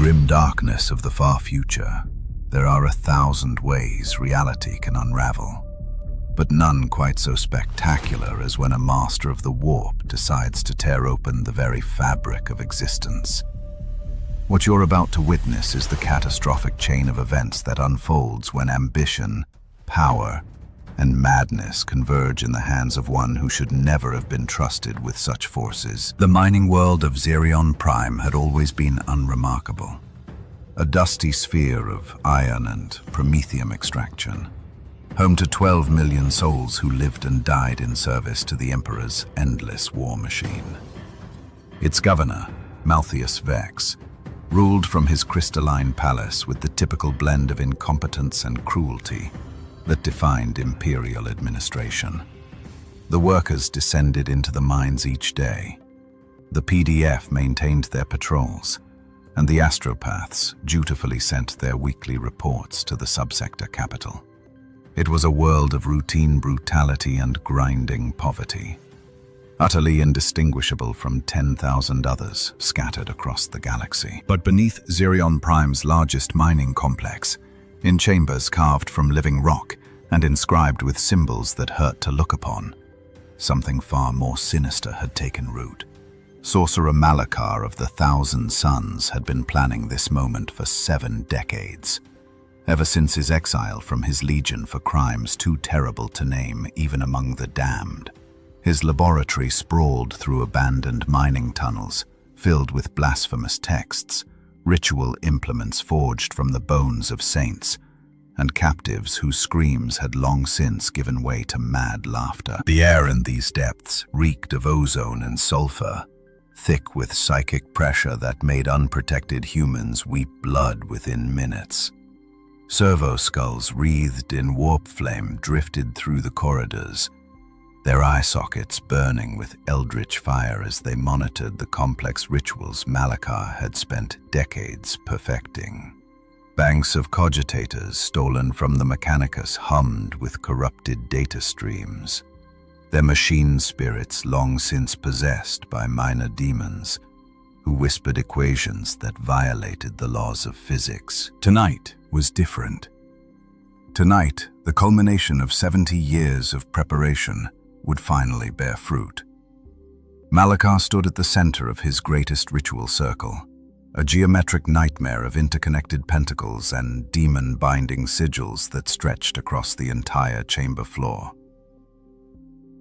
grim darkness of the far future, there are 1,000 ways reality can unravel, but none quite so spectacular as when a master of the warp decides to tear open the very fabric of existence. What you're about to witness is the catastrophic chain of events that unfolds when ambition, power, and madness converge in the hands of one who should never have been trusted with such forces. The mining world of Xerion Prime had always been unremarkable. A dusty sphere of iron and promethium extraction, home to 12 million souls who lived and died in service to the Emperor's endless war machine. Its governor, Malthius Vex, ruled from his crystalline palace with the typical blend of incompetence and cruelty that defined imperial administration. The workers descended into the mines each day. The PDF maintained their patrols, and the astropaths dutifully sent their weekly reports to the subsector capital. It was a world of routine brutality and grinding poverty, utterly indistinguishable from 10,000 others scattered across the galaxy. But beneath Xerion Prime's largest mining complex, in chambers carved from living rock and inscribed with symbols that hurt to look upon, something far more sinister had taken root. Sorcerer Malakar of the Thousand Suns had been planning this moment for 7 decades, ever since his exile from his legion for crimes too terrible to name even among the damned. His laboratory sprawled through abandoned mining tunnels, filled with blasphemous texts, ritual implements forged from the bones of saints, and captives whose screams had long since given way to mad laughter. The air in these depths reeked of ozone and sulfur, thick with psychic pressure that made unprotected humans weep blood within minutes. Servo skulls wreathed in warp flame drifted through the corridors, their eye sockets burning with eldritch fire as they monitored the complex rituals Malakar had spent decades perfecting. Banks of cogitators stolen from the Mechanicus hummed with corrupted data streams, their machine spirits long since possessed by minor demons who whispered equations that violated the laws of physics. Tonight was different. Tonight, the culmination of 70 years of preparation would finally bear fruit. Malakar stood at the center of his greatest ritual circle, a geometric nightmare of interconnected pentacles and demon-binding sigils that stretched across the entire chamber floor.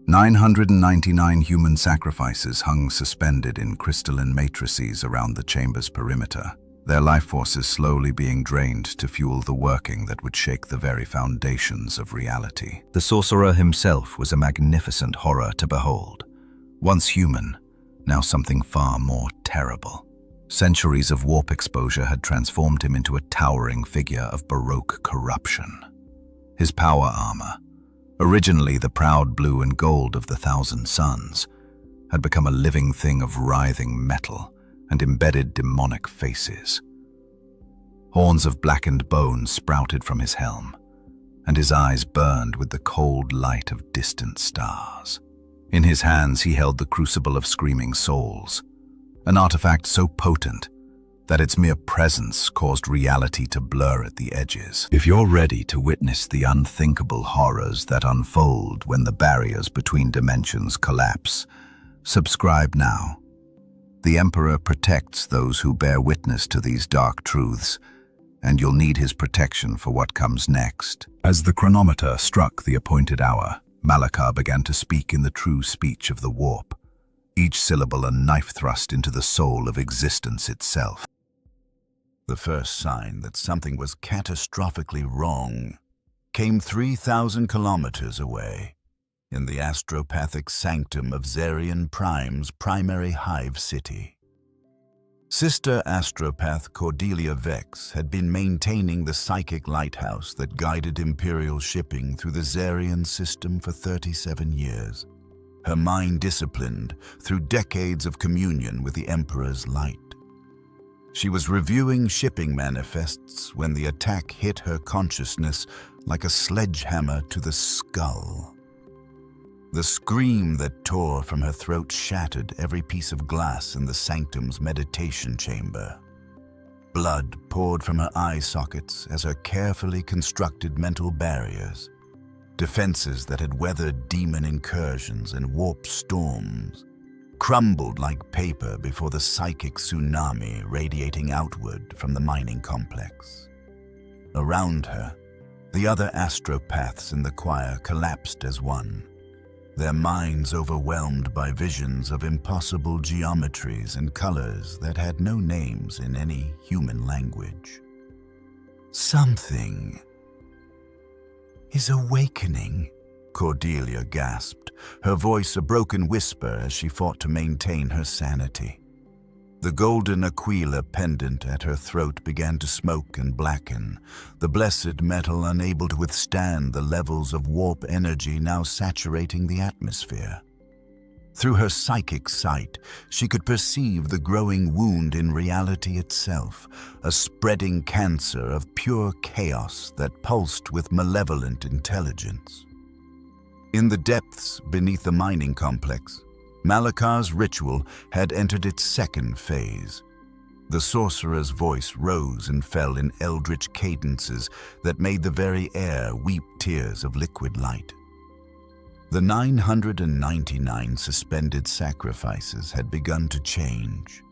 999 human sacrifices hung suspended in crystalline matrices around the chamber's perimeter, their life forces slowly being drained to fuel the working that would shake the very foundations of reality. The Sorcerer himself was a magnificent horror to behold. Once human, now something far more terrible. Centuries of warp exposure had transformed him into a towering figure of Baroque corruption. His power armor, originally the proud blue and gold of the Thousand Suns, had become a living thing of writhing metal and embedded demonic faces. Horns of blackened bone sprouted from his helm, and his eyes burned with the cold light of distant stars. In his hands he held the Crucible of Screaming Souls, an artifact so potent that its mere presence caused reality to blur at the edges. If you're ready to witness the unthinkable horrors that unfold when the barriers between dimensions collapse, subscribe now. The Emperor protects those who bear witness to these dark truths, and you'll need his protection for what comes next. As the chronometer struck the appointed hour, Malakar began to speak in the true speech of the warp, each syllable a knife thrust into the soul of existence itself. The first sign that something was catastrophically wrong came 3,000 kilometers away, in the astropathic sanctum of Xerion Prime's primary hive city. Sister astropath Cordelia Vex had been maintaining the psychic lighthouse that guided Imperial shipping through the Xerion system for 37 years, her mind disciplined through decades of communion with the Emperor's light. She was reviewing shipping manifests when the attack hit her consciousness like a sledgehammer to the skull. The scream that tore from her throat shattered every piece of glass in the sanctum's meditation chamber. Blood poured from her eye sockets as her carefully constructed mental barriers, defenses that had weathered demon incursions and warp storms, crumbled like paper before the psychic tsunami radiating outward from the mining complex. Around her, the other astropaths in the choir collapsed as one, their minds overwhelmed by visions of impossible geometries and colors that had no names in any human language. "Something is awakening," Cordelia gasped, her voice a broken whisper as she fought to maintain her sanity. The golden Aquila pendant at her throat began to smoke and blacken, the blessed metal unable to withstand the levels of warp energy now saturating the atmosphere. Through her psychic sight, she could perceive the growing wound in reality itself, a spreading cancer of pure chaos that pulsed with malevolent intelligence. In the depths beneath the mining complex, Malakar's ritual had entered its second phase. The sorcerer's voice rose and fell in eldritch cadences that made the very air weep tears of liquid light. The 999 suspended sacrifices had begun to change,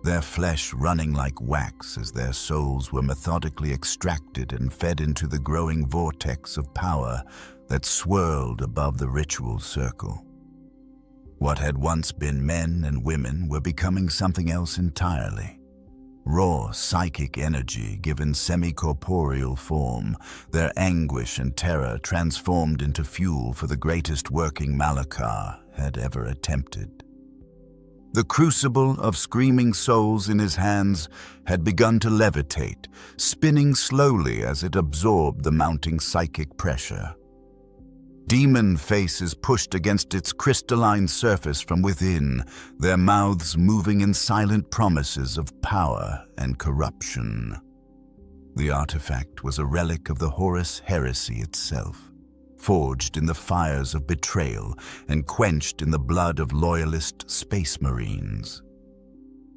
their flesh running like wax as their souls were methodically extracted and fed into the growing vortex of power that swirled above the ritual circle. What had once been men and women were becoming something else entirely. Raw psychic energy given semi-corporeal form, their anguish and terror transformed into fuel for the greatest working Malakar had ever attempted. The crucible of screaming souls in his hands had begun to levitate, spinning slowly as it absorbed the mounting psychic pressure. Demon faces pushed against its crystalline surface from within, their mouths moving in silent promises of power and corruption. The artifact was a relic of the Horus heresy itself, forged in the fires of betrayal and quenched in the blood of loyalist space marines.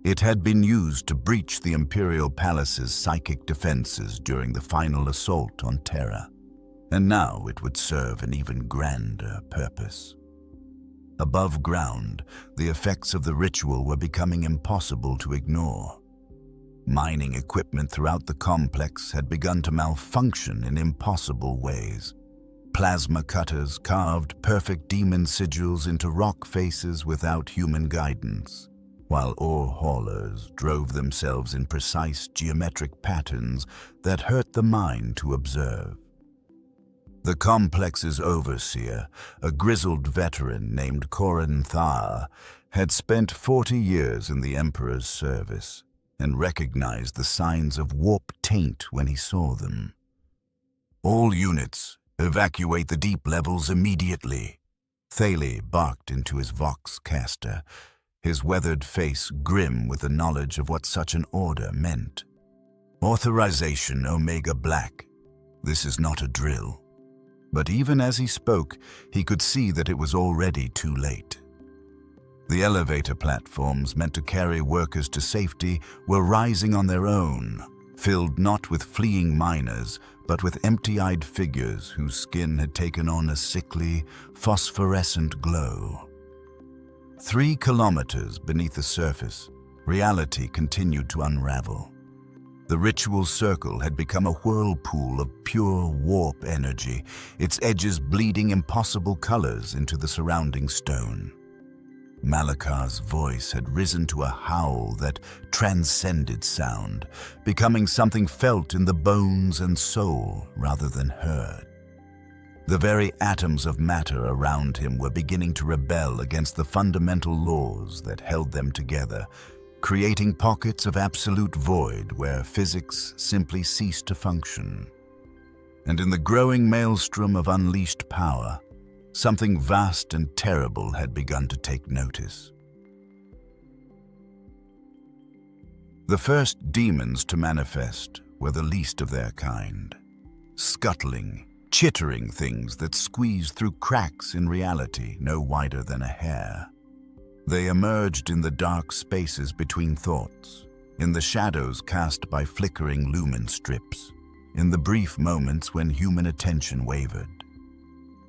It had been used to breach the Imperial Palace's psychic defenses during the final assault on Terra, and now it would serve an even grander purpose. Above ground, the effects of the ritual were becoming impossible to ignore. Mining equipment throughout the complex had begun to malfunction in impossible ways. Plasma cutters carved perfect demon sigils into rock faces without human guidance, while ore haulers drove themselves in precise geometric patterns that hurt the mind to observe. The complex's overseer, a grizzled veteran named Corin Thar, had spent 40 years in the Emperor's service and recognized the signs of warp taint when he saw them. "All units, evacuate the deep levels immediately," Thale barked into his voxcaster, his weathered face grim with the knowledge of what such an order meant. "Authorization Omega Black. This is not a drill." But even as he spoke, he could see that it was already too late. The elevator platforms meant to carry workers to safety were rising on their own, filled not with fleeing miners, but with empty-eyed figures whose skin had taken on a sickly, phosphorescent glow. 3 kilometers beneath the surface, reality continued to unravel. The ritual circle had become a whirlpool of pure warp energy, its edges bleeding impossible colors into the surrounding stone. Malakar's voice had risen to a howl that transcended sound, becoming something felt in the bones and soul rather than heard. The very atoms of matter around him were beginning to rebel against the fundamental laws that held them together, creating pockets of absolute void where physics simply ceased to function. And in the growing maelstrom of unleashed power, something vast and terrible had begun to take notice. The first demons to manifest were the least of their kind, scuttling, chittering things that squeezed through cracks in reality no wider than a hair. They emerged in the dark spaces between thoughts, in the shadows cast by flickering lumen strips, in the brief moments when human attention wavered.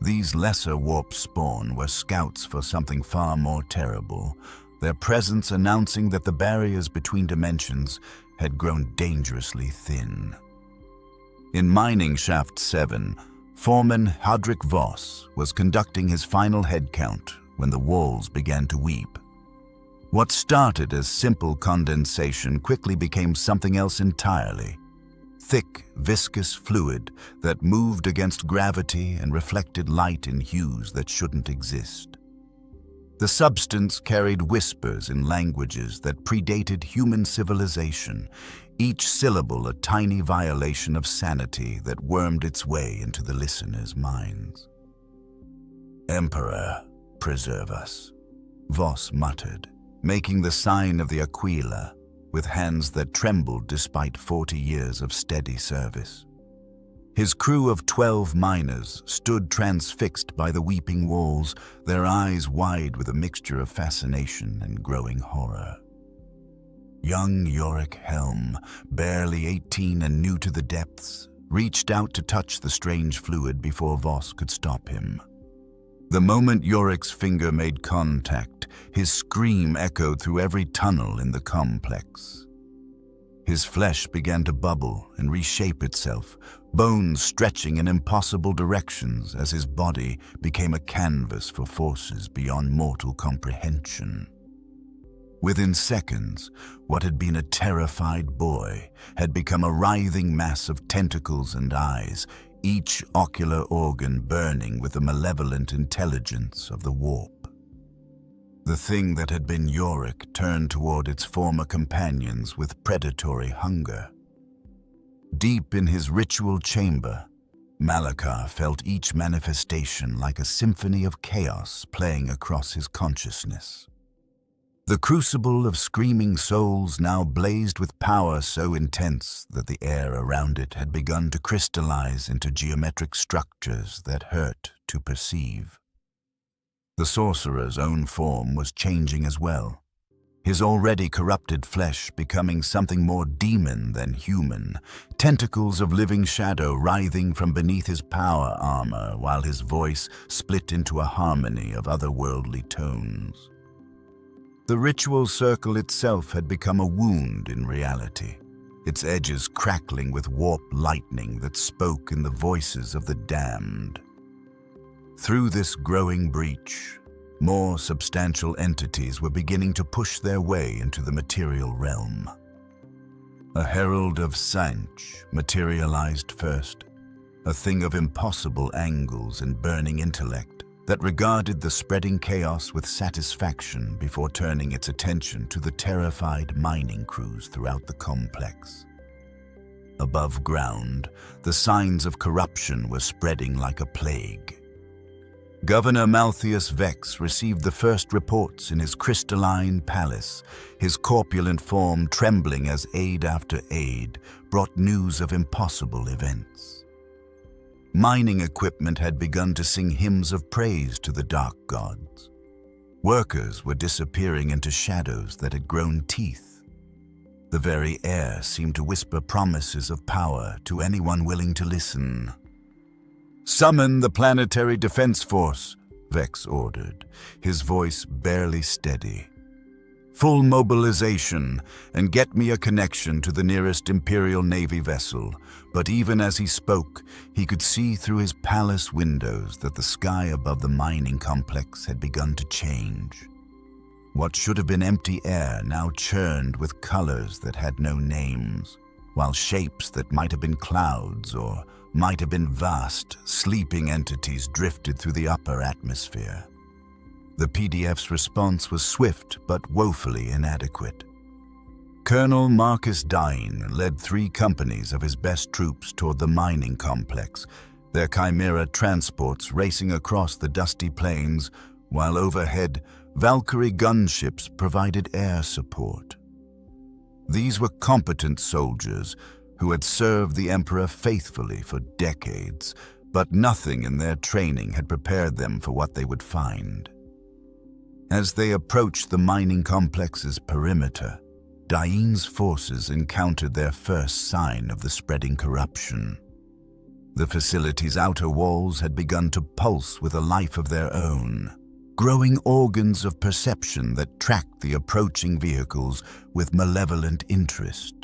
These lesser warp spawn were scouts for something far more terrible, their presence announcing that the barriers between dimensions had grown dangerously thin. In Mining Shaft 7, Foreman Hadric Voss was conducting his final head count when the walls began to weep. What started as simple condensation quickly became something else entirely. Thick, viscous fluid that moved against gravity and reflected light in hues that shouldn't exist. The substance carried whispers in languages that predated human civilization, each syllable a tiny violation of sanity that wormed its way into the listeners' minds. "Emperor, preserve us," Voss muttered, making the sign of the Aquila, with hands that trembled despite 40 years of steady service. His crew of 12 miners stood transfixed by the weeping walls, their eyes wide with a mixture of fascination and growing horror. Young Yorick Helm, barely 18 and new to the depths, reached out to touch the strange fluid before Voss could stop him. The moment Yorick's finger made contact, his scream echoed through every tunnel in the complex. His flesh began to bubble and reshape itself, bones stretching in impossible directions as his body became a canvas for forces beyond mortal comprehension. Within seconds, what had been a terrified boy had become a writhing mass of tentacles and eyes, each ocular organ burning with the malevolent intelligence of the warp. The thing that had been Yorick turned toward its former companions with predatory hunger. Deep in his ritual chamber, Malakar felt each manifestation like a symphony of chaos playing across his consciousness. The crucible of screaming souls now blazed with power so intense that the air around it had begun to crystallize into geometric structures that hurt to perceive. The sorcerer's own form was changing as well, his already corrupted flesh becoming something more demon than human, tentacles of living shadow writhing from beneath his power armor while his voice split into a harmony of otherworldly tones. The ritual circle itself had become a wound in reality, its edges crackling with warp lightning that spoke in the voices of the damned. Through this growing breach, more substantial entities were beginning to push their way into the material realm. A herald of Sanch materialized first, a thing of impossible angles and burning intellect that regarded the spreading chaos with satisfaction before turning its attention to the terrified mining crews throughout the complex. Above ground, the signs of corruption were spreading like a plague. Governor Malthius Vex received the first reports in his crystalline palace, his corpulent form trembling as aid after aid brought news of impossible events. Mining equipment had begun to sing hymns of praise to the dark gods. Workers were disappearing into shadows that had grown teeth. The very air seemed to whisper promises of power to anyone willing to listen. "Summon the Planetary Defense Force," Vex ordered, his voice barely steady. "Full mobilization, and get me a connection to the nearest Imperial Navy vessel." But even as he spoke, he could see through his palace windows that the sky above the mining complex had begun to change. What should have been empty air now churned with colors that had no names, while shapes that might have been clouds or might have been vast, sleeping entities drifted through the upper atmosphere. The PDF's response was swift but woefully inadequate. Colonel Marcus Dine led 3 companies of his best troops toward the mining complex, their Chimera transports racing across the dusty plains, while overhead, Valkyrie gunships provided air support. These were competent soldiers who had served the Emperor faithfully for decades, but nothing in their training had prepared them for what they would find. As they approached the mining complex's perimeter, Daein's forces encountered their first sign of the spreading corruption. The facility's outer walls had begun to pulse with a life of their own, growing organs of perception that tracked the approaching vehicles with malevolent interest.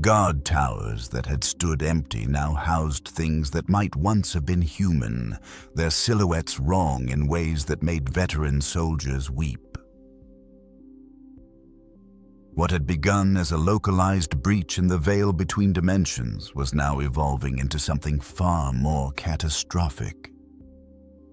Guard towers that had stood empty now housed things that might once have been human, their silhouettes wrong in ways that made veteran soldiers weep. What had begun as a localized breach in the veil between dimensions was now evolving into something far more catastrophic.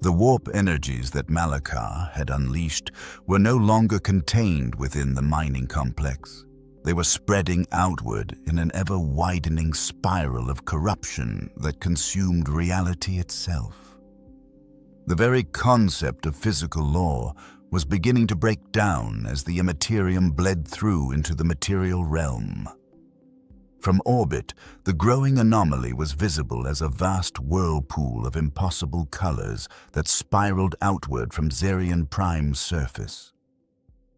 The warp energies that Malakar had unleashed were no longer contained within the mining complex. They were spreading outward in an ever-widening spiral of corruption that consumed reality itself. The very concept of physical law was beginning to break down as the materium bled through into the material realm. From orbit, the growing anomaly was visible as a vast whirlpool of impossible colors that spiraled outward from Zerion Prime's surface.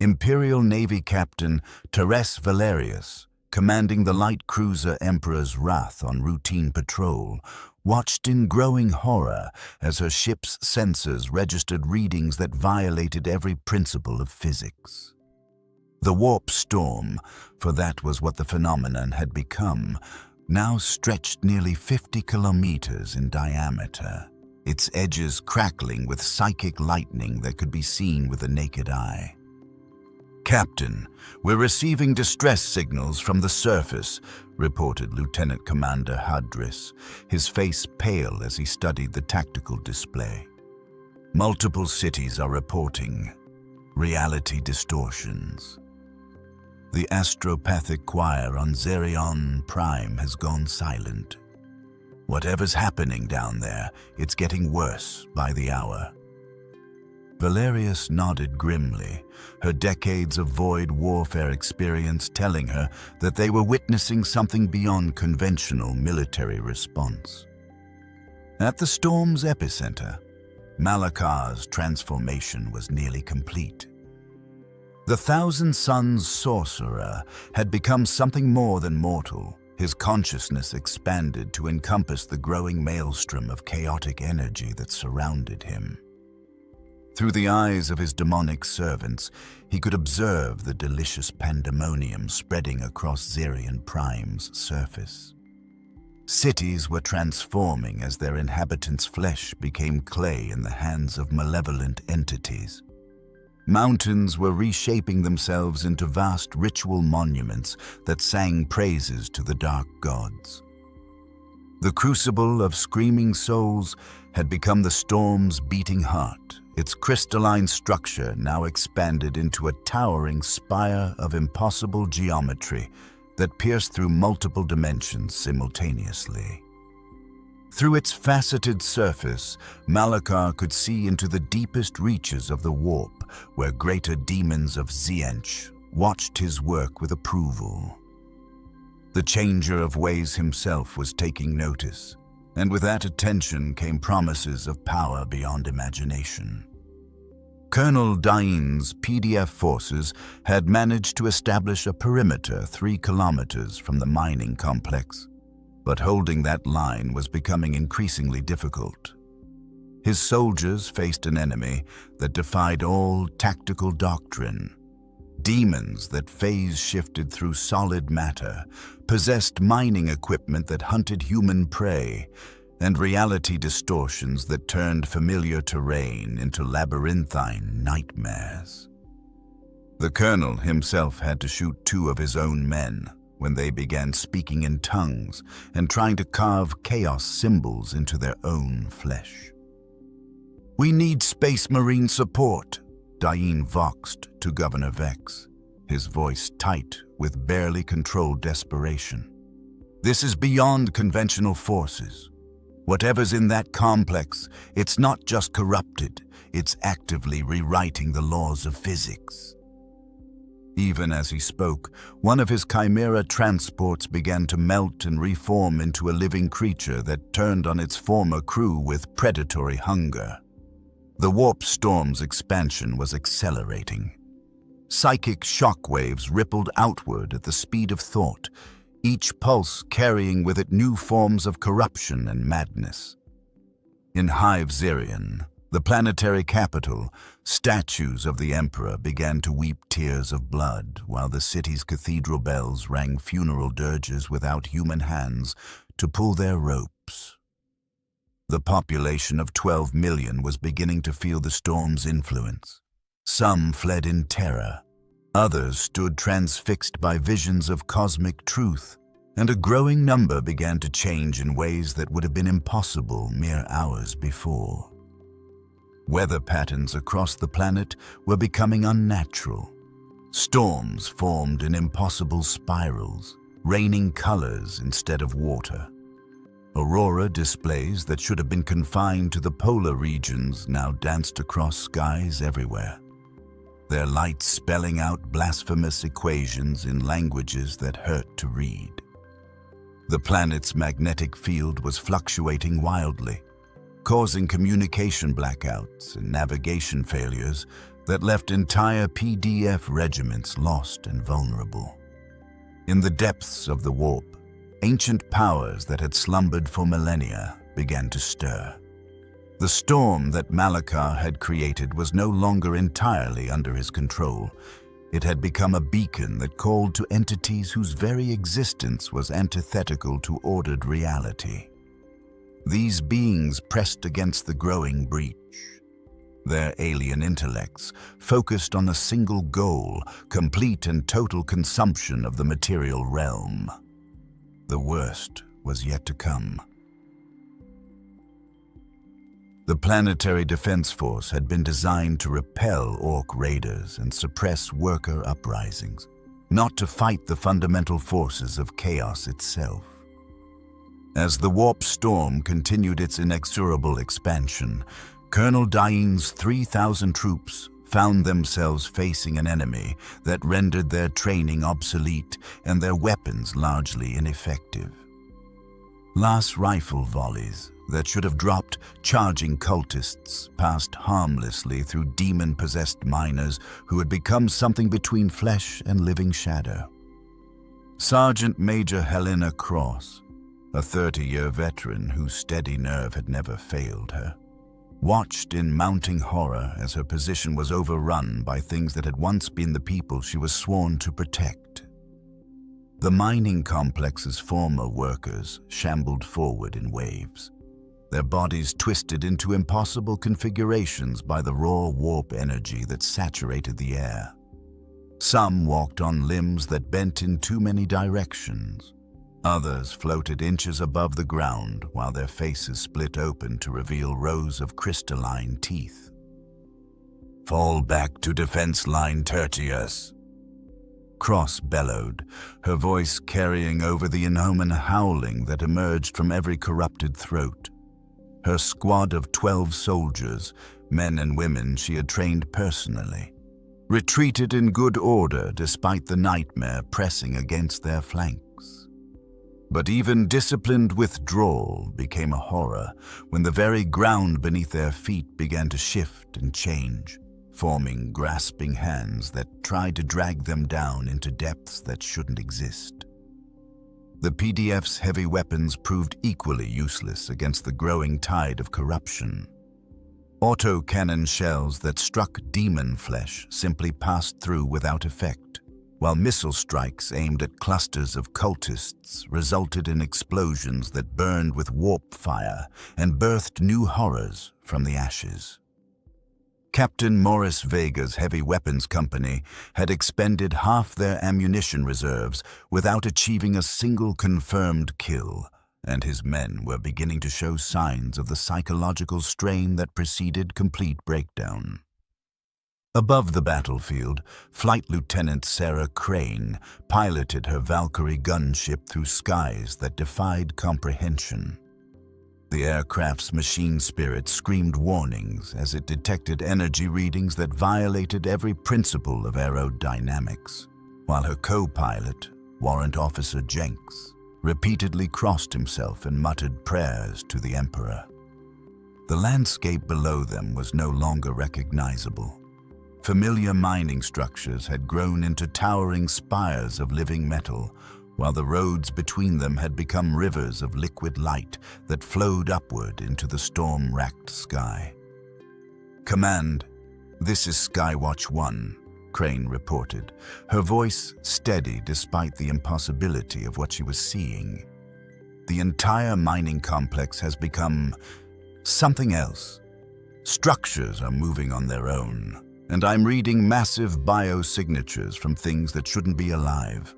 Imperial Navy Captain Teres Valerius, commanding the light cruiser Emperor's Wrath on routine patrol, watched in growing horror as her ship's sensors registered readings that violated every principle of physics. The warp storm, for that was what the phenomenon had become, now stretched nearly 50 kilometers in diameter, its edges crackling with psychic lightning that could be seen with the naked eye. "Captain, we're receiving distress signals from the surface," reported Lieutenant Commander Hadris, his face pale as he studied the tactical display. "Multiple cities are reporting reality distortions. The astropathic choir on Zerion Prime has gone silent. Whatever's happening down there, it's getting worse by the hour." Valerius nodded grimly, her decades of void warfare experience telling her that they were witnessing something beyond conventional military response. At the storm's epicenter, Malakar's transformation was nearly complete. The Thousand Suns Sorcerer had become something more than mortal. His consciousness expanded to encompass the growing maelstrom of chaotic energy that surrounded him. Through the eyes of his demonic servants, he could observe the delicious pandemonium spreading across Zerion Prime's surface. Cities were transforming as their inhabitants' flesh became clay in the hands of malevolent entities. Mountains were reshaping themselves into vast ritual monuments that sang praises to the dark gods. The crucible of screaming souls had become the storm's beating heart, its crystalline structure now expanded into a towering spire of impossible geometry that pierced through multiple dimensions simultaneously. Through its faceted surface, Malakar could see into the deepest reaches of the warp, where greater demons of Ziench watched his work with approval. The Changer of Ways himself was taking notice, and with that attention came promises of power beyond imagination. Colonel Daein's PDF forces had managed to establish a perimeter 3 kilometers from the mining complex, but holding that line was becoming increasingly difficult. His soldiers faced an enemy that defied all tactical doctrine. Demons that phase-shifted through solid matter, possessed mining equipment that hunted human prey, and reality distortions that turned familiar terrain into labyrinthine nightmares. The colonel himself had to shoot 2 of his own men when they began speaking in tongues and trying to carve chaos symbols into their own flesh. "We need Space Marine support," Daein voxed to Governor Vex, his voice tight with barely controlled desperation. "This is beyond conventional forces. Whatever's in that complex, it's not just corrupted, it's actively rewriting the laws of physics." Even as he spoke, one of his chimera transports began to melt and reform into a living creature that turned on its former crew with predatory hunger. The warp storm's expansion was accelerating. Psychic shockwaves rippled outward at the speed of thought, each pulse carrying with it new forms of corruption and madness. In Hive Zirion, the planetary capital, statues of the Emperor began to weep tears of blood, while the city's cathedral bells rang funeral dirges without human hands to pull their ropes. The population of 12 million was beginning to feel the storm's influence. Some fled in terror, others stood transfixed by visions of cosmic truth, and a growing number began to change in ways that would have been impossible mere hours before. Weather patterns across the planet were becoming unnatural. Storms formed in impossible spirals, raining colors instead of water. Aurora displays that should have been confined to the polar regions now danced across skies everywhere, their lights spelling out blasphemous equations in languages that hurt to read. The planet's magnetic field was fluctuating wildly, causing communication blackouts and navigation failures that left entire PDF regiments lost and vulnerable. In the depths of the warp, ancient powers that had slumbered for millennia began to stir. The storm that Malachar had created was no longer entirely under his control. It had become a beacon that called to entities whose very existence was antithetical to ordered reality. These beings pressed against the growing breach. Their alien intellects focused on a single goal, complete and total consumption of the material realm. The worst was yet to come. The Planetary Defense Force had been designed to repel Orc raiders and suppress worker uprisings, not to fight the fundamental forces of chaos itself. As the warp storm continued its inexorable expansion, Colonel Dain's 3,000 troops found themselves facing an enemy that rendered their training obsolete and their weapons largely ineffective. Last rifle volleys that should have dropped charging cultists passed harmlessly through demon-possessed miners who had become something between flesh and living shadow. Sergeant Major Helena Cross, a 30-year veteran whose steady nerve had never failed her, watched in mounting horror as her position was overrun by things that had once been the people she was sworn to protect. The mining complex's former workers shambled forward in waves, their bodies twisted into impossible configurations by the raw warp energy that saturated the air. Some walked on limbs that bent in too many directions. Others floated inches above the ground while their faces split open to reveal rows of crystalline teeth. "Fall back to defense line, Tertius," Cross bellowed, her voice carrying over the inhuman howling that emerged from every corrupted throat. Her squad of 12 soldiers, men and women she had trained personally, retreated in good order despite the nightmare pressing against their flanks. But even disciplined withdrawal became a horror when the very ground beneath their feet began to shift and change, forming grasping hands that tried to drag them down into depths that shouldn't exist. The PDF's heavy weapons proved equally useless against the growing tide of corruption. Autocannon shells that struck demon flesh simply passed through without effect, while missile strikes aimed at clusters of cultists resulted in explosions that burned with warp fire and birthed new horrors from the ashes. Captain Morris Vega's heavy weapons company had expended half their ammunition reserves without achieving a single confirmed kill, and his men were beginning to show signs of the psychological strain that preceded complete breakdown. Above the battlefield, Flight Lieutenant Sarah Crane piloted her Valkyrie gunship through skies that defied comprehension. The aircraft's machine spirit screamed warnings as it detected energy readings that violated every principle of aerodynamics, while her co-pilot, Warrant Officer Jenks, repeatedly crossed himself and muttered prayers to the Emperor. The landscape below them was no longer recognizable. Familiar mining structures had grown into towering spires of living metal, while the roads between them had become rivers of liquid light that flowed upward into the storm-racked sky. "Command, this is Skywatch 1, Crane reported, her voice steady despite the impossibility of what she was seeing. "The entire mining complex has become something else. Structures are moving on their own, and I'm reading massive biosignatures from things that shouldn't be alive.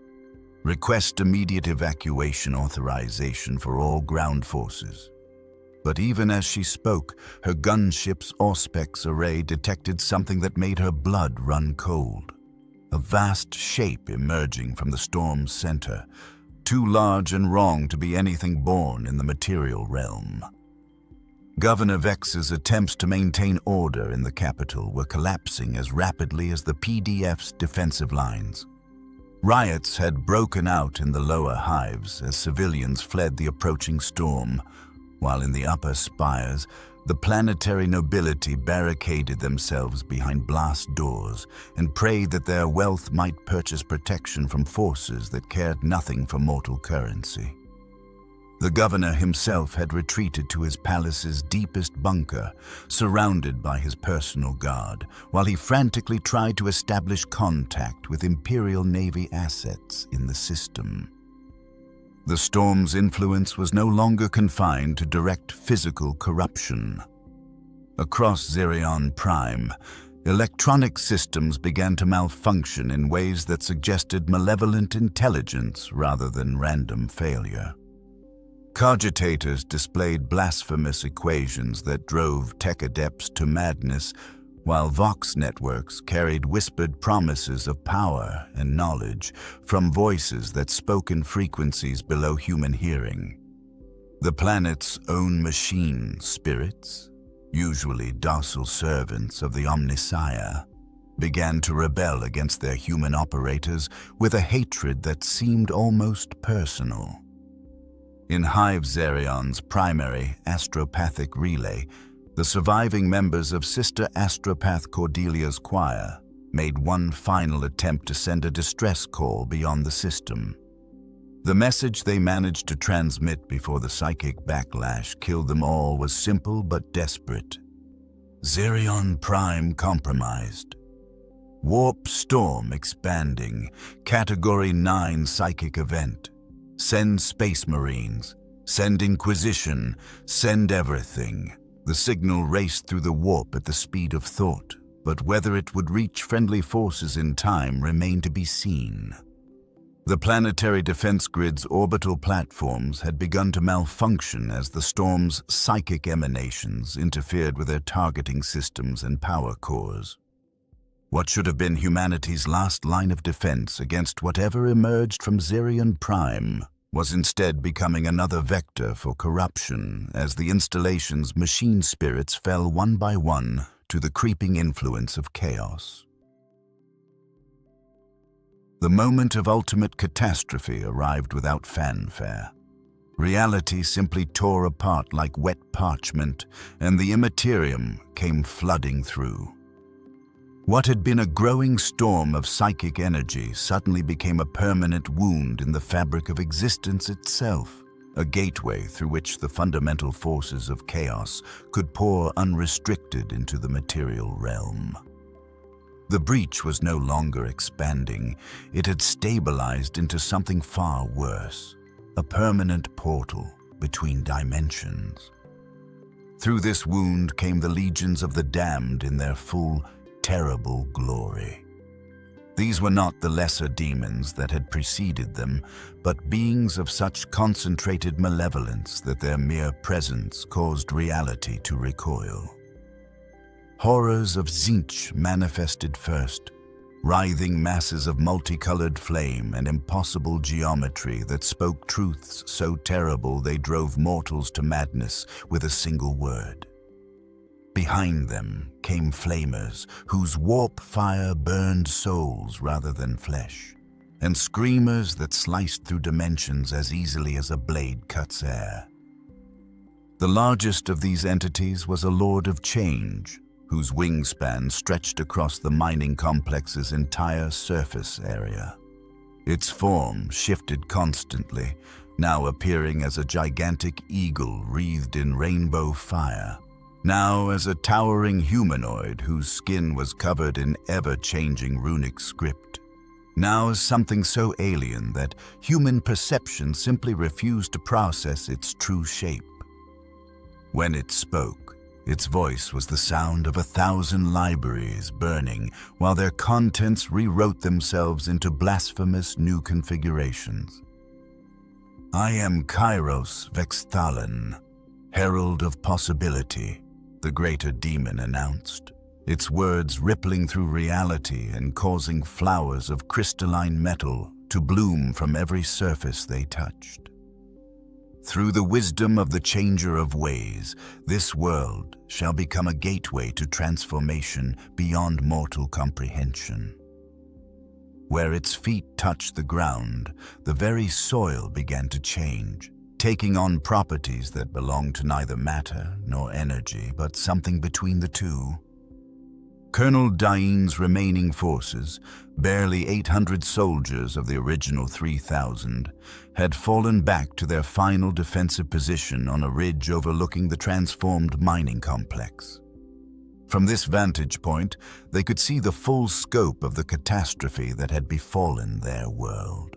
Request immediate evacuation authorization for all ground forces." But even as she spoke, her gunship's Auspex array detected something that made her blood run cold. A vast shape emerging from the storm's center, too large and wrong to be anything born in the material realm. Governor Vex's attempts to maintain order in the capital were collapsing as rapidly as the PDF's defensive lines. Riots had broken out in the lower hives as civilians fled the approaching storm, while in the upper spires, the planetary nobility barricaded themselves behind blast doors and prayed that their wealth might purchase protection from forces that cared nothing for mortal currency. The governor himself had retreated to his palace's deepest bunker, surrounded by his personal guard, while he frantically tried to establish contact with Imperial Navy assets in the system. The storm's influence was no longer confined to direct physical corruption. Across Xerion Prime, electronic systems began to malfunction in ways that suggested malevolent intelligence rather than random failure. Cogitators displayed blasphemous equations that drove tech adepts to madness, while Vox networks carried whispered promises of power and knowledge from voices that spoke in frequencies below human hearing. The planet's own machine spirits, usually docile servants of the Omnissiah, began to rebel against their human operators with a hatred that seemed almost personal. In Hive Xerion's primary astropathic relay, the surviving members of Sister Astropath Cordelia's choir made one final attempt to send a distress call beyond the system. The message they managed to transmit before the psychic backlash killed them all was simple but desperate. Xerion Prime compromised. Warp storm expanding. Category 9 psychic event. Send Space Marines. Send Inquisition. Send everything. The signal raced through the warp at the speed of thought, but whether it would reach friendly forces in time remained to be seen. The planetary defense grid's orbital platforms had begun to malfunction as the storm's psychic emanations interfered with their targeting systems and power cores. What should have been humanity's last line of defense against whatever emerged from Xerion Prime was instead becoming another vector for corruption as the installation's machine spirits fell one by one to the creeping influence of chaos. The moment of ultimate catastrophe arrived without fanfare. Reality simply tore apart like wet parchment, and the Materium came flooding through. What had been a growing storm of psychic energy suddenly became a permanent wound in the fabric of existence itself, a gateway through which the fundamental forces of chaos could pour unrestricted into the material realm. The breach was no longer expanding. It had stabilized into something far worse, a permanent portal between dimensions. Through this wound came the legions of the damned in their full, terrible glory. These were not the lesser demons that had preceded them, but beings of such concentrated malevolence that their mere presence caused reality to recoil. Horrors of Tzeentch manifested first, writhing masses of multicolored flame and impossible geometry that spoke truths so terrible they drove mortals to madness with a single word. Behind them came flamers whose warp fire burned souls rather than flesh, and screamers that sliced through dimensions as easily as a blade cuts air. The largest of these entities was a Lord of Change, whose wingspan stretched across the mining complex's entire surface area. Its form shifted constantly, now appearing as a gigantic eagle wreathed in rainbow fire, now as a towering humanoid whose skin was covered in ever-changing runic script, now as something so alien that human perception simply refused to process its true shape. When it spoke, its voice was the sound of 1,000 libraries burning while their contents rewrote themselves into blasphemous new configurations. "I am Kairos Vexthalan, Herald of Possibility," the greater demon announced, its words rippling through reality and causing flowers of crystalline metal to bloom from every surface they touched. "Through the wisdom of the Changer of Ways, this world shall become a gateway to transformation beyond mortal comprehension. Where its feet touched the ground, the very soil began to change, taking on properties that belonged to neither matter nor energy, but something between the two. Colonel Dain's remaining forces, barely 800 soldiers of the original 3,000, had fallen back to their final defensive position on a ridge overlooking the transformed mining complex. From this vantage point, they could see the full scope of the catastrophe that had befallen their world.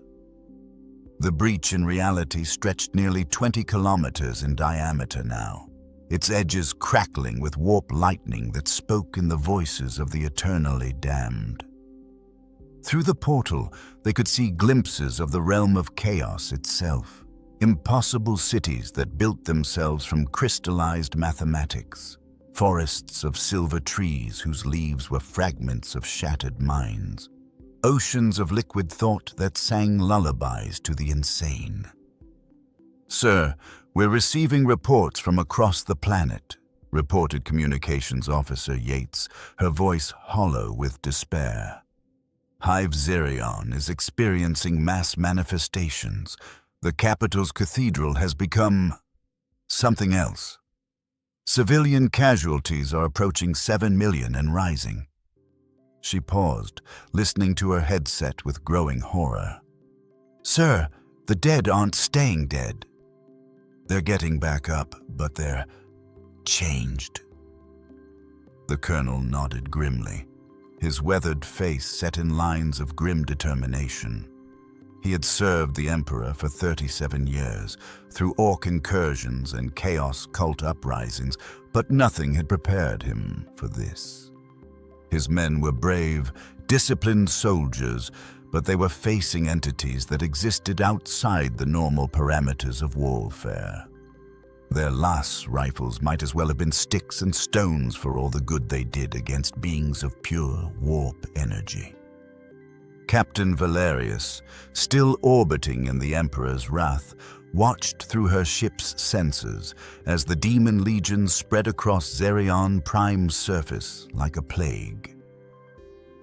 The breach in reality stretched nearly 20 kilometers in diameter now, its edges crackling with warp lightning that spoke in the voices of the eternally damned. Through the portal, they could see glimpses of the realm of chaos itself, impossible cities that built themselves from crystallized mathematics, forests of silver trees whose leaves were fragments of shattered minds, oceans of liquid thought that sang lullabies to the insane. "Sir, we're receiving reports from across the planet," reported Communications Officer Yates, her voice hollow with despair. "Hive Zerion is experiencing mass manifestations. The capital's cathedral has become something else. Civilian casualties are approaching 7 million and rising." She paused, listening to her headset with growing horror. "Sir, the dead aren't staying dead. They're getting back up, but they're changed." The colonel nodded grimly, his weathered face set in lines of grim determination. He had served the Emperor for 37 years, through orc incursions and chaos cult uprisings, but nothing had prepared him for this. His men were brave, disciplined soldiers, but they were facing entities that existed outside the normal parameters of warfare. Their Lass rifles might as well have been sticks and stones for all the good they did against beings of pure warp energy. Captain Valerius, still orbiting in the Emperor's wrath, watched through her ship's sensors as the demon legion spread across Zerion Prime's surface like a plague.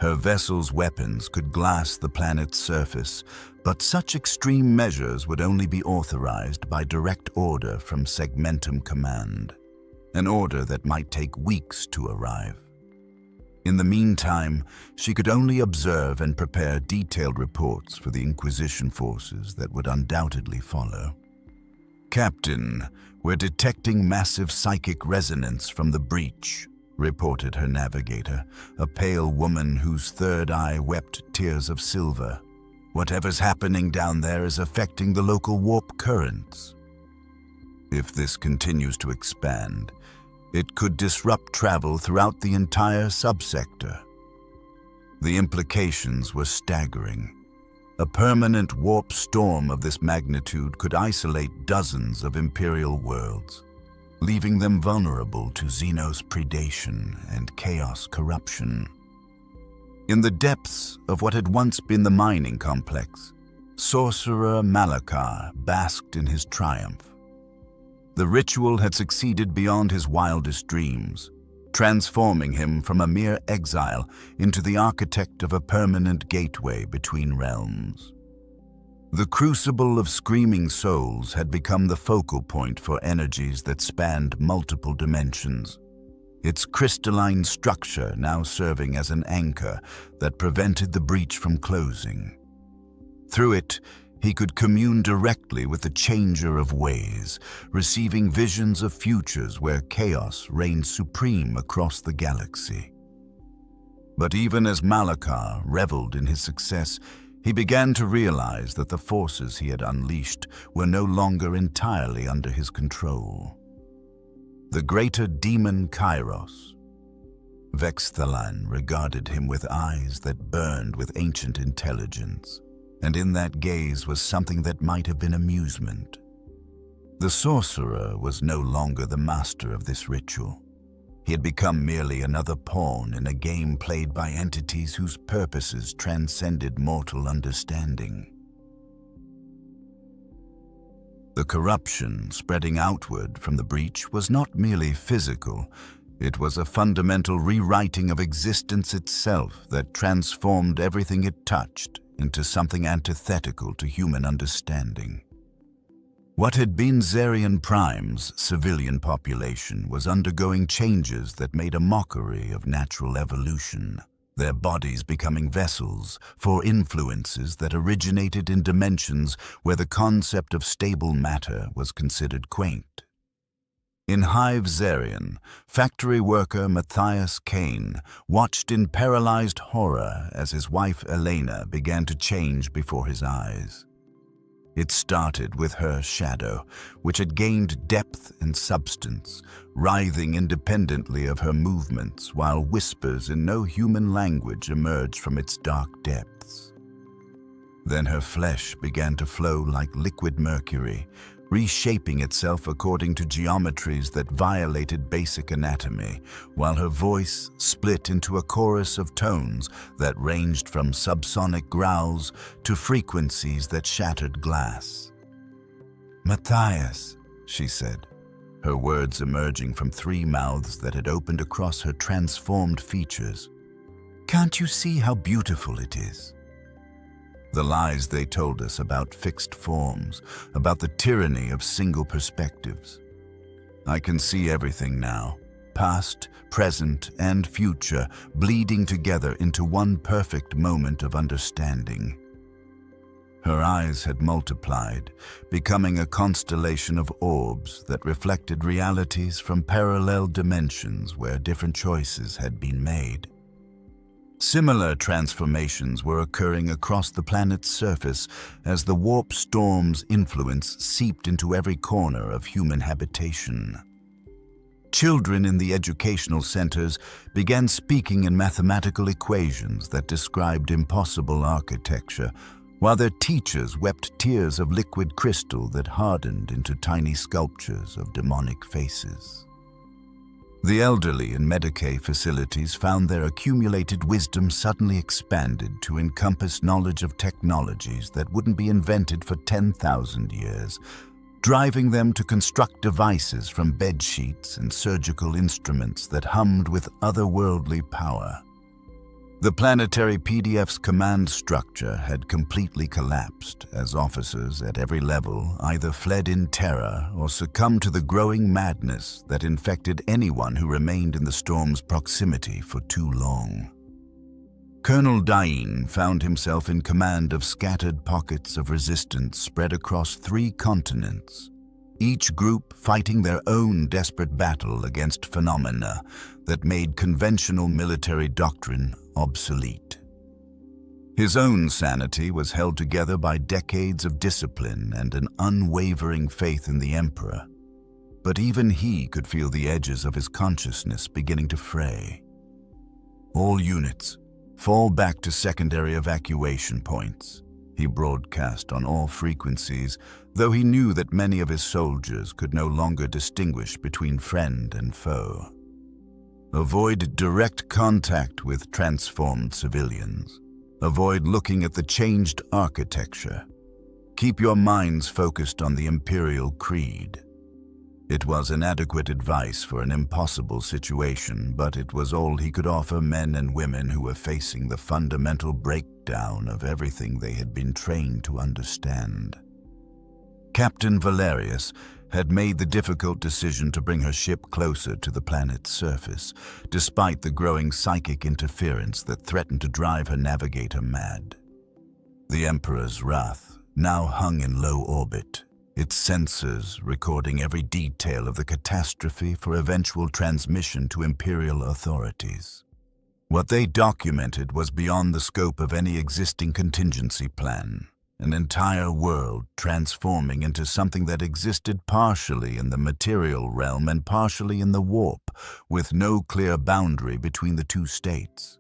Her vessel's weapons could glass the planet's surface, but such extreme measures would only be authorized by direct order from Segmentum Command, an order that might take weeks to arrive. In the meantime, she could only observe and prepare detailed reports for the Inquisition forces that would undoubtedly follow. "Captain, we're detecting massive psychic resonance from the breach," reported her navigator, a pale woman whose third eye wept tears of silver. "Whatever's happening down there is affecting the local warp currents. If this continues to expand, it could disrupt travel throughout the entire subsector." The implications were staggering. A permanent warp storm of this magnitude could isolate dozens of Imperial worlds, leaving them vulnerable to Xenos predation and chaos corruption. In the depths of what had once been the mining complex, Sorcerer Malakar basked in his triumph. The ritual had succeeded beyond his wildest dreams, transforming him from a mere exile into the architect of a permanent gateway between realms. The crucible of screaming souls had become the focal point for energies that spanned multiple dimensions. its crystalline structure now serving as an anchor that prevented the breach from closing. Through it, he could commune directly with the changer of ways, receiving visions of futures where chaos reigned supreme across the galaxy. But even as Malakar reveled in his success, he began to realize that the forces he had unleashed were no longer entirely under his control. The greater demon Kairos. Vexthalan regarded him with eyes that burned with ancient intelligence, and in that gaze was something that might have been amusement. The Sorcerer was no longer the master of this ritual. He had become merely another pawn in a game played by entities whose purposes transcended mortal understanding. The corruption spreading outward from the breach was not merely physical. It was a fundamental rewriting of existence itself that transformed everything it touched into something antithetical to human understanding. What had been Zarian Prime's civilian population was undergoing changes that made a mockery of natural evolution, their bodies becoming vessels for influences that originated in dimensions where the concept of stable matter was considered quaint. In Hive Zarian, factory worker Matthias Kane watched in paralyzed horror as his wife Elena began to change before his eyes. It started with her shadow, which had gained depth and substance, writhing independently of her movements while whispers in no human language emerged from its dark depths. Then her flesh began to flow like liquid mercury, reshaping itself according to geometries that violated basic anatomy, while her voice split into a chorus of tones that ranged from subsonic growls to frequencies that shattered glass. "Matthias," she said, her words emerging from three mouths that had opened across her transformed features. "Can't you see how beautiful it is? The lies they told us about fixed forms, about the tyranny of single perspectives. I can see everything now, past, present, and future, bleeding together into one perfect moment of understanding." Her eyes had multiplied, becoming a constellation of orbs that reflected realities from parallel dimensions where different choices had been made. Similar transformations were occurring across the planet's surface as the warp storm's influence seeped into every corner of human habitation. Children in the educational centers began speaking in mathematical equations that described impossible architecture, while their teachers wept tears of liquid crystal that hardened into tiny sculptures of demonic faces. The elderly in Medicaid facilities found their accumulated wisdom suddenly expanded to encompass knowledge of technologies that wouldn't be invented for 10,000 years, driving them to construct devices from bed sheets and surgical instruments that hummed with otherworldly power. The planetary PDF's command structure had completely collapsed as officers at every level either fled in terror or succumbed to the growing madness that infected anyone who remained in the storm's proximity for too long. Colonel Dain found himself in command of scattered pockets of resistance spread across 3 continents, each group fighting their own desperate battle against phenomena that made conventional military doctrine obsolete. His own sanity was held together by decades of discipline and an unwavering faith in the Emperor, but even he could feel the edges of his consciousness beginning to fray. "All units, fall back to secondary evacuation points," he broadcast on all frequencies, though he knew that many of his soldiers could no longer distinguish between friend and foe. Avoid direct contact with transformed civilians. Avoid looking at the changed architecture. Keep your minds focused on the Imperial Creed. It was inadequate advice for an impossible situation, but it was all he could offer men and women who were facing the fundamental breakdown of everything they had been trained to understand. Captain Valerius, had made the difficult decision to bring her ship closer to the planet's surface, despite the growing psychic interference that threatened to drive her navigator mad. The Emperor's wrath now hung in low orbit, its sensors recording every detail of the catastrophe for eventual transmission to Imperial authorities. What they documented was beyond the scope of any existing contingency plan. An entire world transforming into something that existed partially in the material realm and partially in the warp, with no clear boundary between the two states.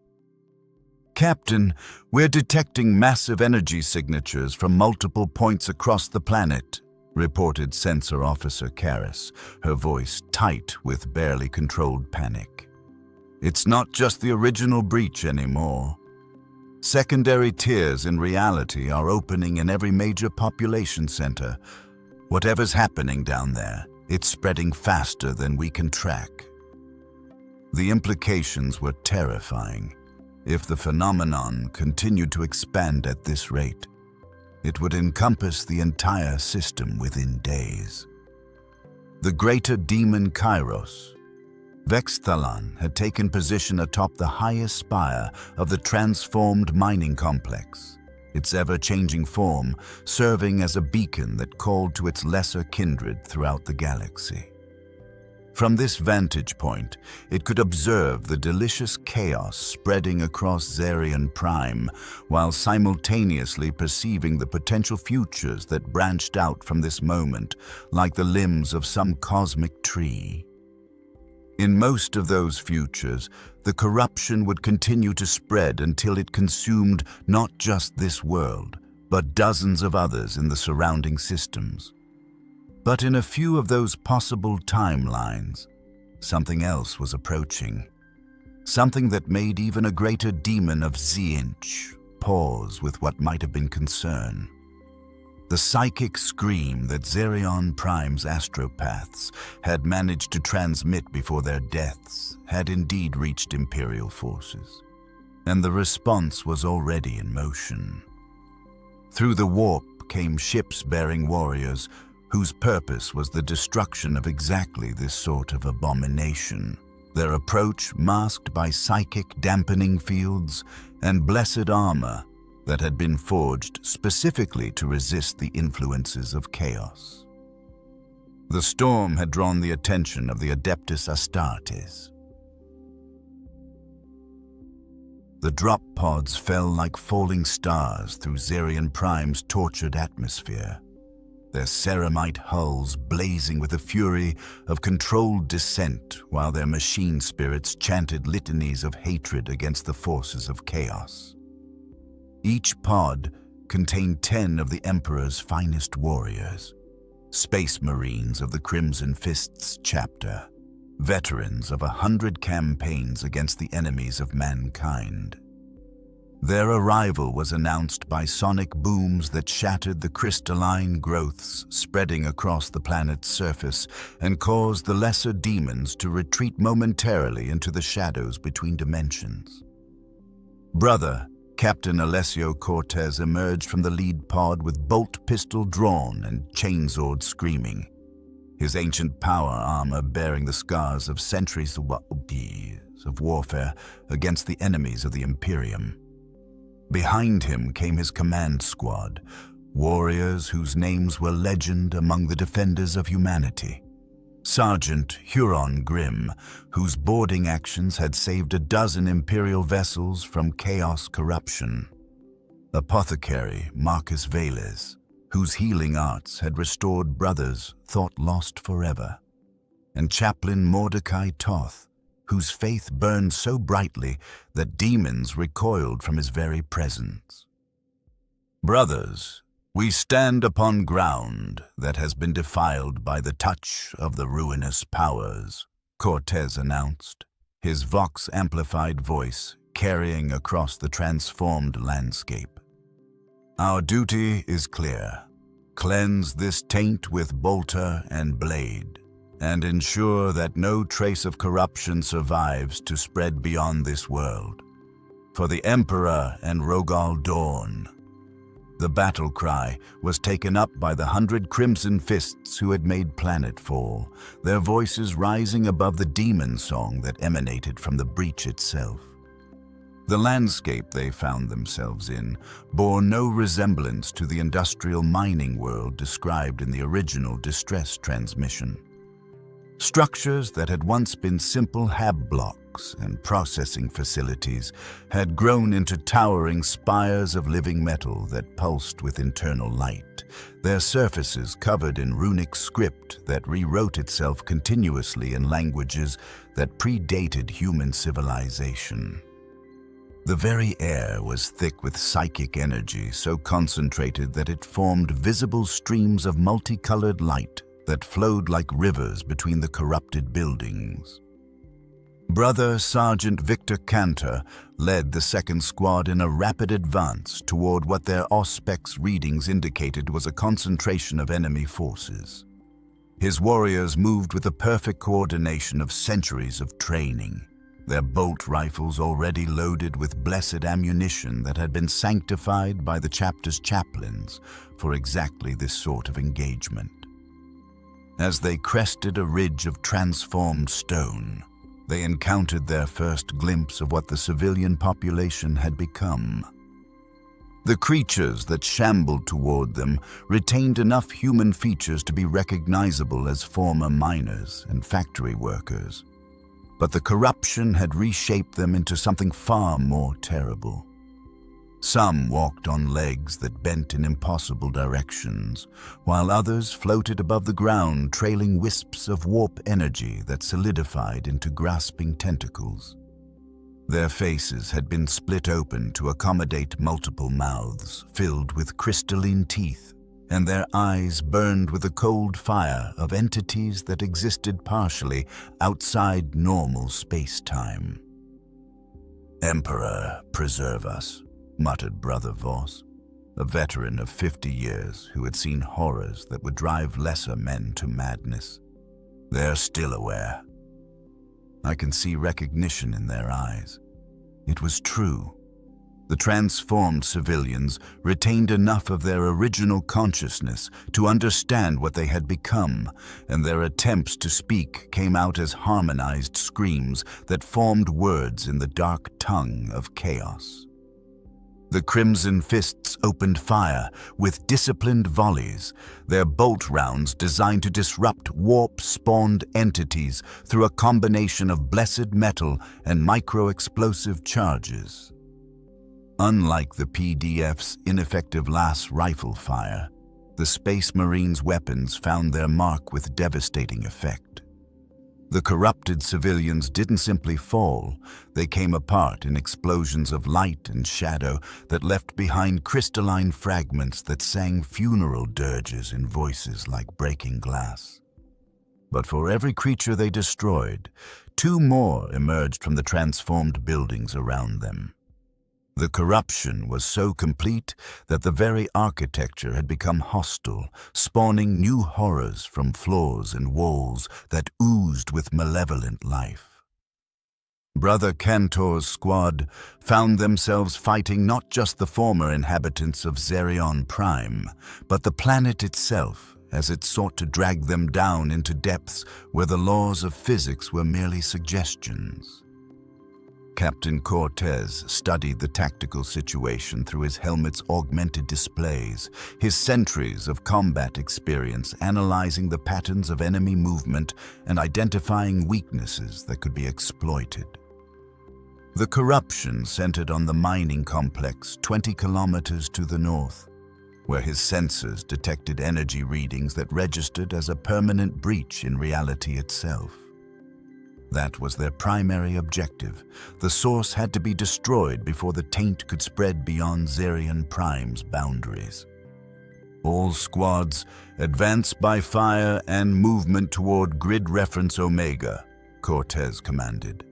"Captain, we're detecting massive energy signatures from multiple points across the planet," reported Sensor Officer Karis, her voice tight with barely controlled panic. "It's not just the original breach anymore. Secondary tiers in reality are opening in every major population center. Whatever's happening down there, it's spreading faster than we can track." The implications were terrifying. If the phenomenon continued to expand at this rate, it would encompass the entire system within days. The greater demon Kairos, Vexthalan, had taken position atop the highest spire of the transformed mining complex, its ever-changing form serving as a beacon that called to its lesser kindred throughout the galaxy. From this vantage point, it could observe the delicious chaos spreading across Zarian Prime, while simultaneously perceiving the potential futures that branched out from this moment like the limbs of some cosmic tree. In most of those futures, the corruption would continue to spread until it consumed not just this world, but dozens of others in the surrounding systems. But in a few of those possible timelines, something else was approaching. Something that made even a greater demon of Zinch pause with what might have been concern. The psychic scream that Zarion Prime's astropaths had managed to transmit before their deaths had indeed reached Imperial forces, and the response was already in motion. Through the warp came ships bearing warriors whose purpose was the destruction of exactly this sort of abomination, their approach masked by psychic dampening fields and blessed armor that had been forged specifically to resist the influences of chaos. The storm had drawn the attention of the Adeptus Astartes. The drop pods fell like falling stars through Zarian Prime's tortured atmosphere, their ceramite hulls blazing with the fury of controlled descent while their machine spirits chanted litanies of hatred against the forces of chaos. Each pod contained 10 of the Emperor's finest warriors, space marines of the Crimson Fists chapter, veterans of 100 campaigns against the enemies of mankind. Their arrival was announced by sonic booms that shattered the crystalline growths spreading across the planet's surface and caused the lesser demons to retreat momentarily into the shadows between dimensions. Brother Captain Alessio Cortez emerged from the lead pod with bolt pistol drawn and chainsword screaming, his ancient power armor bearing the scars of centuries of warfare against the enemies of the Imperium. Behind him came his command squad, warriors whose names were legend among the defenders of humanity. Sergeant Huron Grimm, whose boarding actions had saved a dozen Imperial vessels from chaos corruption. Apothecary Marcus Veles, whose healing arts had restored brothers thought lost forever. And Chaplain Mordecai Toth, whose faith burned so brightly that demons recoiled from his very presence. Brothers, we stand upon ground that has been defiled by the touch of the ruinous powers, Cortez announced, his vox-amplified voice carrying across the transformed landscape. Our duty is clear. Cleanse this taint with bolter and blade, and ensure that no trace of corruption survives to spread beyond this world. For the Emperor and Rogal Dorn. The battle cry was taken up by the 100 crimson fists who had made planetfall, their voices rising above the demon song that emanated from the breach itself. The landscape they found themselves in bore no resemblance to the industrial mining world described in the original distress transmission. Structures that had once been simple hab blocks and processing facilities had grown into towering spires of living metal that pulsed with internal light, their surfaces covered in runic script that rewrote itself continuously in languages that predated human civilization. The very air was thick with psychic energy so concentrated that it formed visible streams of multicolored light that flowed like rivers between the corrupted buildings. Brother Sergeant Victor Cantor led the second squad in a rapid advance toward what their Auspex readings indicated was a concentration of enemy forces. His warriors moved with the perfect coordination of centuries of training, their bolt rifles already loaded with blessed ammunition that had been sanctified by the chapter's chaplains for exactly this sort of engagement. As they crested a ridge of transformed stone, they encountered their first glimpse of what the civilian population had become. The creatures that shambled toward them retained enough human features to be recognizable as former miners and factory workers, but the corruption had reshaped them into something far more terrible. Some walked on legs that bent in impossible directions, while others floated above the ground trailing wisps of warp energy that solidified into grasping tentacles. Their faces had been split open to accommodate multiple mouths filled with crystalline teeth, and their eyes burned with the cold fire of entities that existed partially outside normal space-time. "Emperor, preserve us," muttered Brother Voss, a veteran of 50 years who had seen horrors that would drive lesser men to madness. "They're still aware." I can see recognition in their eyes. It was true. The transformed civilians retained enough of their original consciousness to understand what they had become, and their attempts to speak came out as harmonized screams that formed words in the dark tongue of chaos. The Crimson Fists opened fire with disciplined volleys, their bolt rounds designed to disrupt warp-spawned entities through a combination of blessed metal and micro-explosive charges. Unlike the PDF's ineffective las rifle fire, the Space Marines' weapons found their mark with devastating effect. The corrupted civilians didn't simply fall, they came apart in explosions of light and shadow that left behind crystalline fragments that sang funeral dirges in voices like breaking glass. But for every creature they destroyed, 2 more emerged from the transformed buildings around them. The corruption was so complete that the very architecture had become hostile, spawning new horrors from floors and walls that oozed with malevolent life. Brother Cantor's squad found themselves fighting not just the former inhabitants of Zerion Prime, but the planet itself as it sought to drag them down into depths where the laws of physics were merely suggestions. Captain Cortez studied the tactical situation through his helmet's augmented displays, his centuries of combat experience analyzing the patterns of enemy movement and identifying weaknesses that could be exploited. The corruption centered on the mining complex 20 kilometers to the north, where his sensors detected energy readings that registered as a permanent breach in reality itself. That was their primary objective. The source had to be destroyed before the taint could spread beyond Zerion Prime's boundaries. All squads advance by fire and movement toward grid reference Omega, Cortez commanded.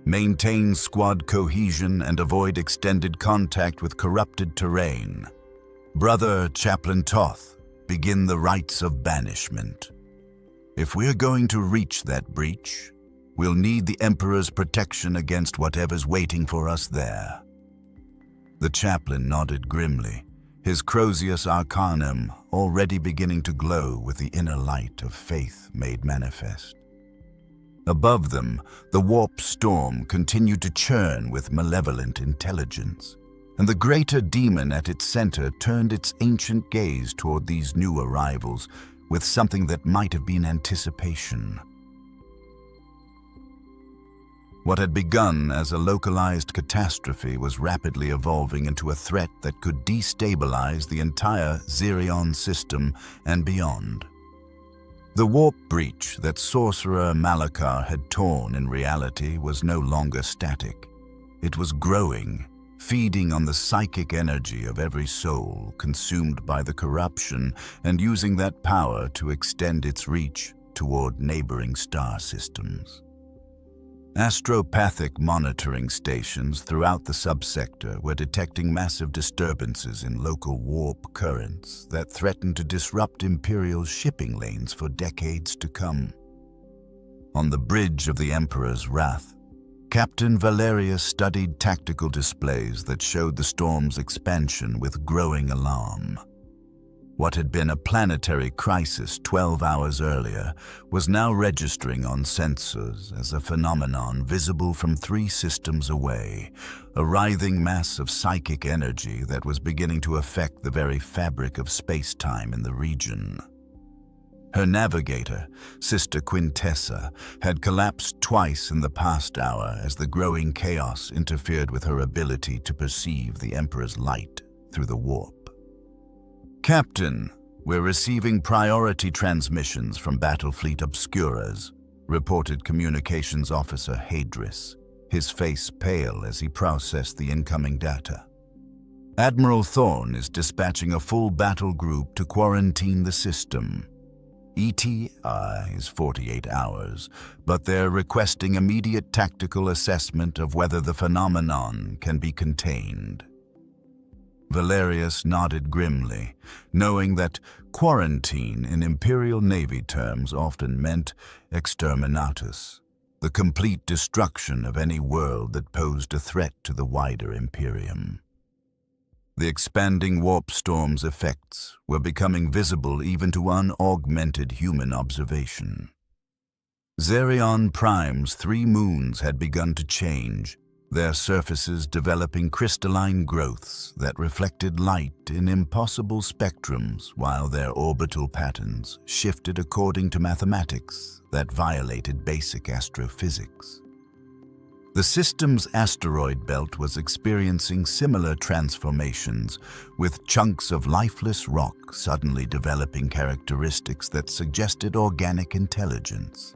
Maintain squad cohesion and avoid extended contact with corrupted terrain. Brother Chaplain Toth, begin the rites of banishment. If we're going to reach that breach, we'll need the Emperor's protection against whatever's waiting for us there. The chaplain nodded grimly, his Crozius Arcanum already beginning to glow with the inner light of faith made manifest. Above them, the warp storm continued to churn with malevolent intelligence, and the greater demon at its center turned its ancient gaze toward these new arrivals with something that might have been anticipation. What had begun as a localized catastrophe was rapidly evolving into a threat that could destabilize the entire Xerion system and beyond. The warp breach that Sorcerer Malakar had torn in reality was no longer static. It was growing, feeding on the psychic energy of every soul consumed by the corruption and using that power to extend its reach toward neighboring star systems. Astropathic monitoring stations throughout the subsector were detecting massive disturbances in local warp currents that threatened to disrupt Imperial shipping lanes for decades to come. On the bridge of the Emperor's Wrath, Captain Valerius studied tactical displays that showed the storm's expansion with growing alarm. What had been a planetary crisis 12 hours earlier was now registering on sensors as a phenomenon visible from 3 systems away, a writhing mass of psychic energy that was beginning to affect the very fabric of space-time in the region. Her navigator, Sister Quintessa, had collapsed twice in the past hour as the growing chaos interfered with her ability to perceive the Emperor's light through the warp. "Captain, we're receiving priority transmissions from Battlefleet Obscuras," reported Communications Officer Hadris, his face pale as he processed the incoming data. "Admiral Thorne is dispatching a full battle group to quarantine the system. ETA is 48 hours, but they're requesting immediate tactical assessment of whether the phenomenon can be contained." Valerius nodded grimly, knowing that quarantine in Imperial Navy terms often meant exterminatus, the complete destruction of any world that posed a threat to the wider Imperium. The expanding warp storm's effects were becoming visible even to unaugmented human observation. Xerion Prime's 3 moons had begun to change, their surfaces developing crystalline growths that reflected light in impossible spectrums, while their orbital patterns shifted according to mathematics that violated basic astrophysics. The system's asteroid belt was experiencing similar transformations, with chunks of lifeless rock suddenly developing characteristics that suggested organic intelligence.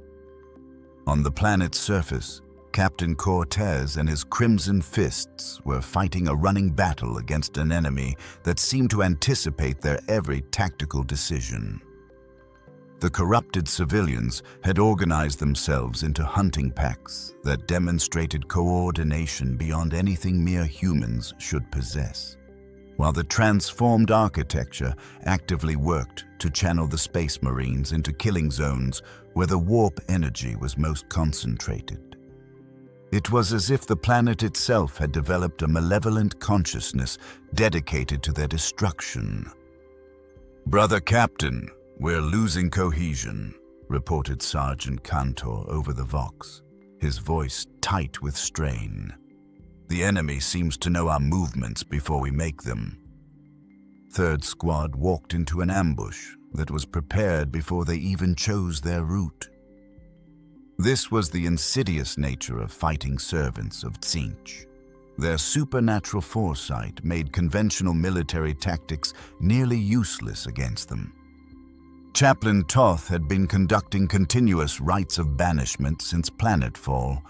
On the planet's surface, Captain Cortez and his Crimson Fists were fighting a running battle against an enemy that seemed to anticipate their every tactical decision. The corrupted civilians had organized themselves into hunting packs that demonstrated coordination beyond anything mere humans should possess, while the transformed architecture actively worked to channel the Space Marines into killing zones where the warp energy was most concentrated. It was as if the planet itself had developed a malevolent consciousness dedicated to their destruction. "Brother Captain, we're losing cohesion," reported Sergeant Cantor over the Vox, his voice tight with strain. "The enemy seems to know our movements before we make them." Third Squad walked into an ambush that was prepared before they even chose their route. This was the insidious nature of fighting servants of Tzeentch. Their supernatural foresight made conventional military tactics nearly useless against them. Chaplain Toth had been conducting continuous rites of banishment since planetfall,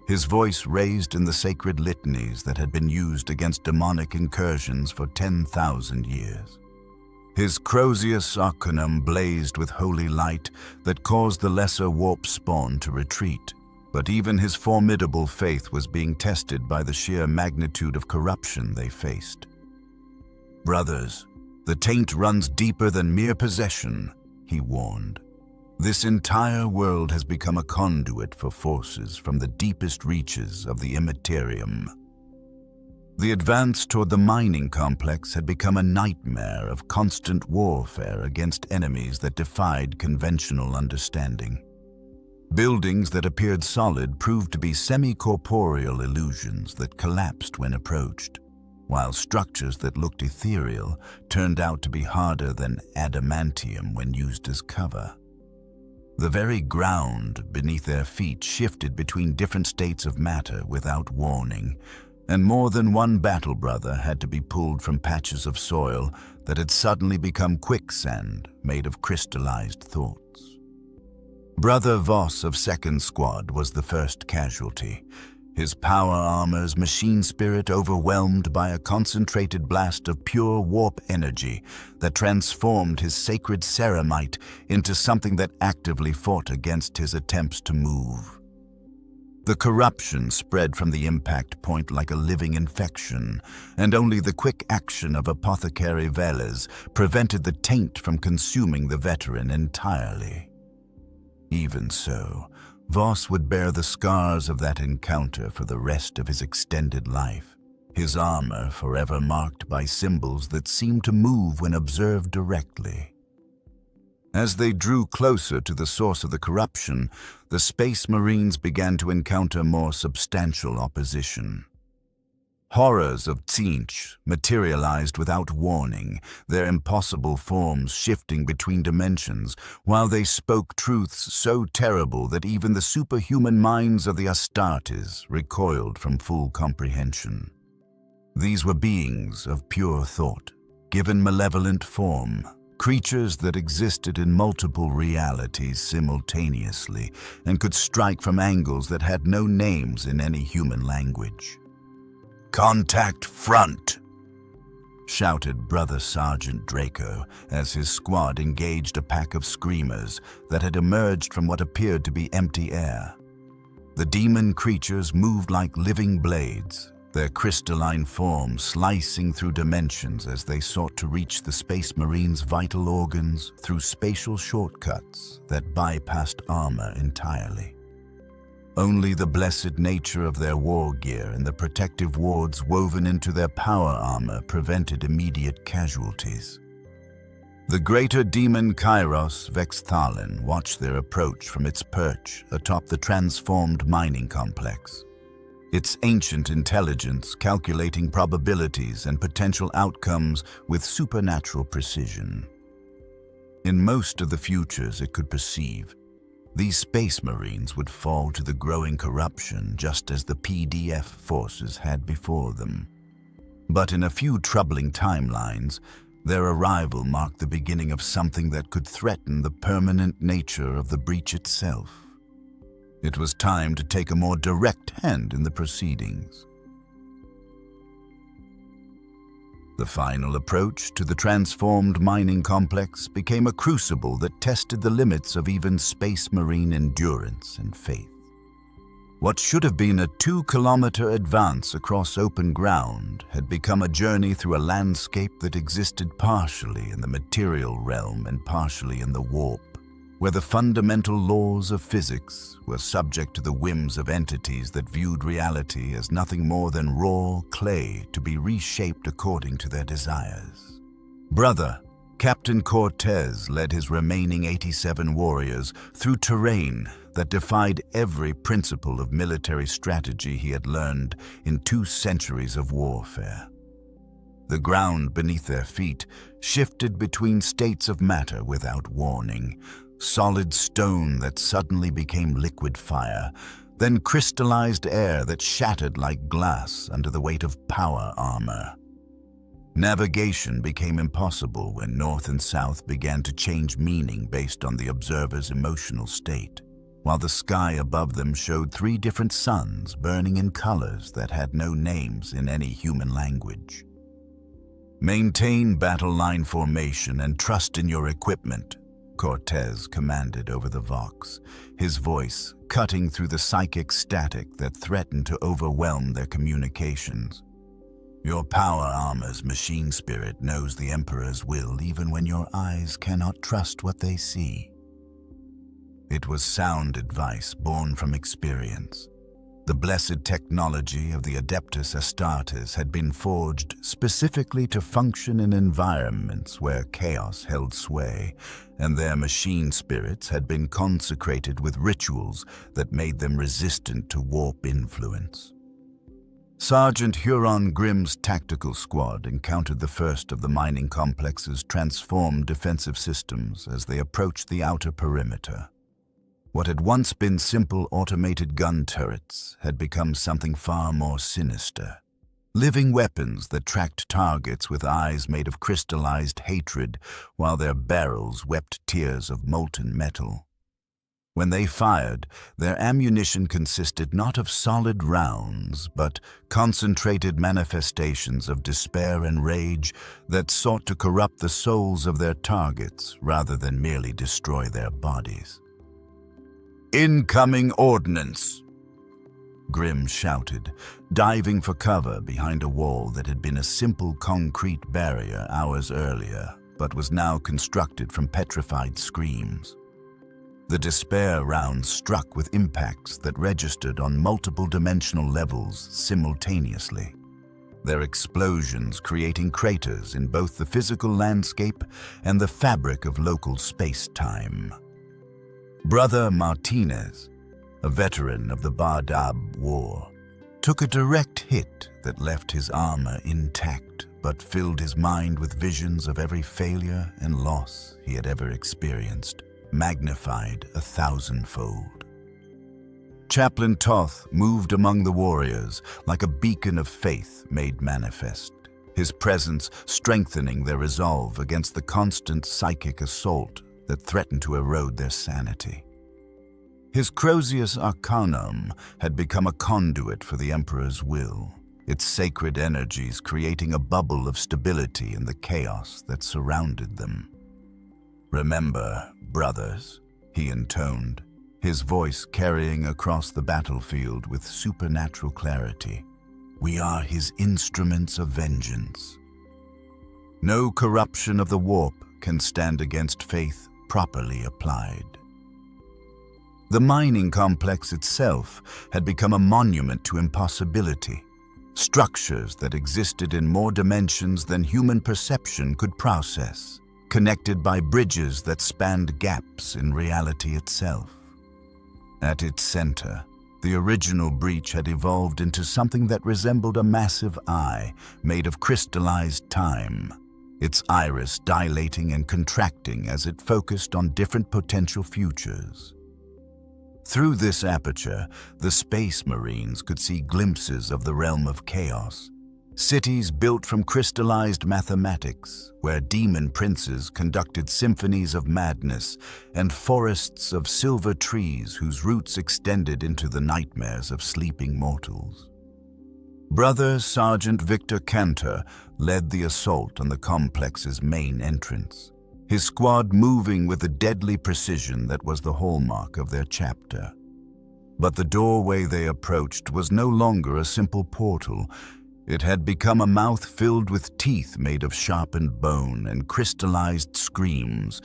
his voice raised in the sacred litanies that had been used against demonic incursions for 10,000 years. His Crozius Arcanum blazed with holy light that caused the lesser warp spawn to retreat, but even his formidable faith was being tested by the sheer magnitude of corruption they faced. "Brothers, the taint runs deeper than mere possession," he warned. "This entire world has become a conduit for forces from the deepest reaches of the Materium." The advance toward the mining complex had become a nightmare of constant warfare against enemies that defied conventional understanding. Buildings that appeared solid proved to be semi-corporeal illusions that collapsed when approached, while structures that looked ethereal turned out to be harder than adamantium when used as cover. The very ground beneath their feet shifted between different states of matter without warning, and more than one battle brother had to be pulled from patches of soil that had suddenly become quicksand made of crystallized thoughts. Brother Voss of 2nd Squad was the first casualty, his power armor's machine spirit overwhelmed by a concentrated blast of pure warp energy that transformed his sacred ceramite into something that actively fought against his attempts to move. The corruption spread from the impact point like a living infection, and only the quick action of Apothecary Velez prevented the taint from consuming the veteran entirely. Even so, Voss would bear the scars of that encounter for the rest of his extended life, his armor forever marked by symbols that seemed to move when observed directly. As they drew closer to the source of the corruption, the Space Marines began to encounter more substantial opposition. Horrors of Tzeentch materialized without warning, their impossible forms shifting between dimensions, while they spoke truths so terrible that even the superhuman minds of the Astartes recoiled from full comprehension. These were beings of pure thought, given malevolent form, creatures that existed in multiple realities simultaneously and could strike from angles that had no names in any human language. "Contact front!" shouted Brother Sergeant Draco as his squad engaged a pack of screamers that had emerged from what appeared to be empty air. The demon creatures moved like living blades, their crystalline forms slicing through dimensions as they sought to reach the Space Marines' vital organs through spatial shortcuts that bypassed armor entirely. Only the blessed nature of their war gear and the protective wards woven into their power armor prevented immediate casualties. The greater demon Kairos Vexthalin watched their approach from its perch atop the transformed mining complex, its ancient intelligence calculating probabilities and potential outcomes with supernatural precision. In most of the futures it could perceive, these Space Marines would fall to the growing corruption just as the PDF forces had before them. But in a few troubling timelines, their arrival marked the beginning of something that could threaten the permanent nature of the breach itself. It was time to take a more direct hand in the proceedings. The final approach to the transformed mining complex became a crucible that tested the limits of even Space Marine endurance and faith. What should have been a 2-kilometer advance across open ground had become a journey through a landscape that existed partially in the material realm and partially in the warp, where the fundamental laws of physics were subject to the whims of entities that viewed reality as nothing more than raw clay to be reshaped according to their desires. Brother, Captain Cortez led his remaining 87 warriors through terrain that defied every principle of military strategy he had learned in 2 centuries of warfare. The ground beneath their feet shifted between states of matter without warning, solid stone that suddenly became liquid fire, then crystallized air that shattered like glass under the weight of power armor. Navigation became impossible when north and south began to change meaning based on the observer's emotional state, while the sky above them showed 3 different suns burning in colors that had no names in any human language. "Maintain battle line formation and trust in your equipment," Cortez commanded over the Vox, his voice cutting through the psychic static that threatened to overwhelm their communications. "Your power armor's machine spirit knows the Emperor's will even when your eyes cannot trust what they see." It was sound advice born from experience, The blessed technology of the Adeptus Astartes had been forged specifically to function in environments where chaos held sway, and their machine spirits had been consecrated with rituals that made them resistant to warp influence. Sergeant Huron Grimm's tactical squad encountered the first of the mining complex's transformed defensive systems as they approached the outer perimeter. What had once been simple automated gun turrets had become something far more sinister. Living weapons that tracked targets with eyes made of crystallized hatred while their barrels wept tears of molten metal. When they fired, their ammunition consisted not of solid rounds, but concentrated manifestations of despair and rage that sought to corrupt the souls of their targets rather than merely destroy their bodies. "Incoming ordnance!" Grimm shouted, diving for cover behind a wall that had been a simple concrete barrier hours earlier, but was now constructed from petrified screams. The despair rounds struck with impacts that registered on multiple dimensional levels simultaneously, their explosions creating craters in both the physical landscape and the fabric of local space-time. Brother Martinez, a veteran of the Bardab War, took a direct hit that left his armor intact but filled his mind with visions of every failure and loss he had ever experienced, magnified 1,000-fold. Chaplain Toth moved among the warriors like a beacon of faith made manifest, his presence strengthening their resolve against the constant psychic assault that threatened to erode their sanity. His Crozius Arcanum had become a conduit for the Emperor's will, its sacred energies creating a bubble of stability in the chaos that surrounded them. "Remember, brothers," he intoned, his voice carrying across the battlefield with supernatural clarity. "We are his instruments of vengeance. No corruption of the warp can stand against faith properly applied." The mining complex itself had become a monument to impossibility, structures that existed in more dimensions than human perception could process, connected by bridges that spanned gaps in reality itself. At its center, the original breach had evolved into something that resembled a massive eye made of crystallized time, its iris dilating and contracting as it focused on different potential futures. Through this aperture, the Space Marines could see glimpses of the realm of chaos, cities built from crystallized mathematics, where demon princes conducted symphonies of madness, and forests of silver trees whose roots extended into the nightmares of sleeping mortals. Brother Sergeant Victor Cantor led the assault on the complex's main entrance, his squad moving with the deadly precision that was the hallmark of their chapter. But the doorway they approached was no longer a simple portal. It had become a mouth filled with teeth made of sharpened bone and crystallized screams,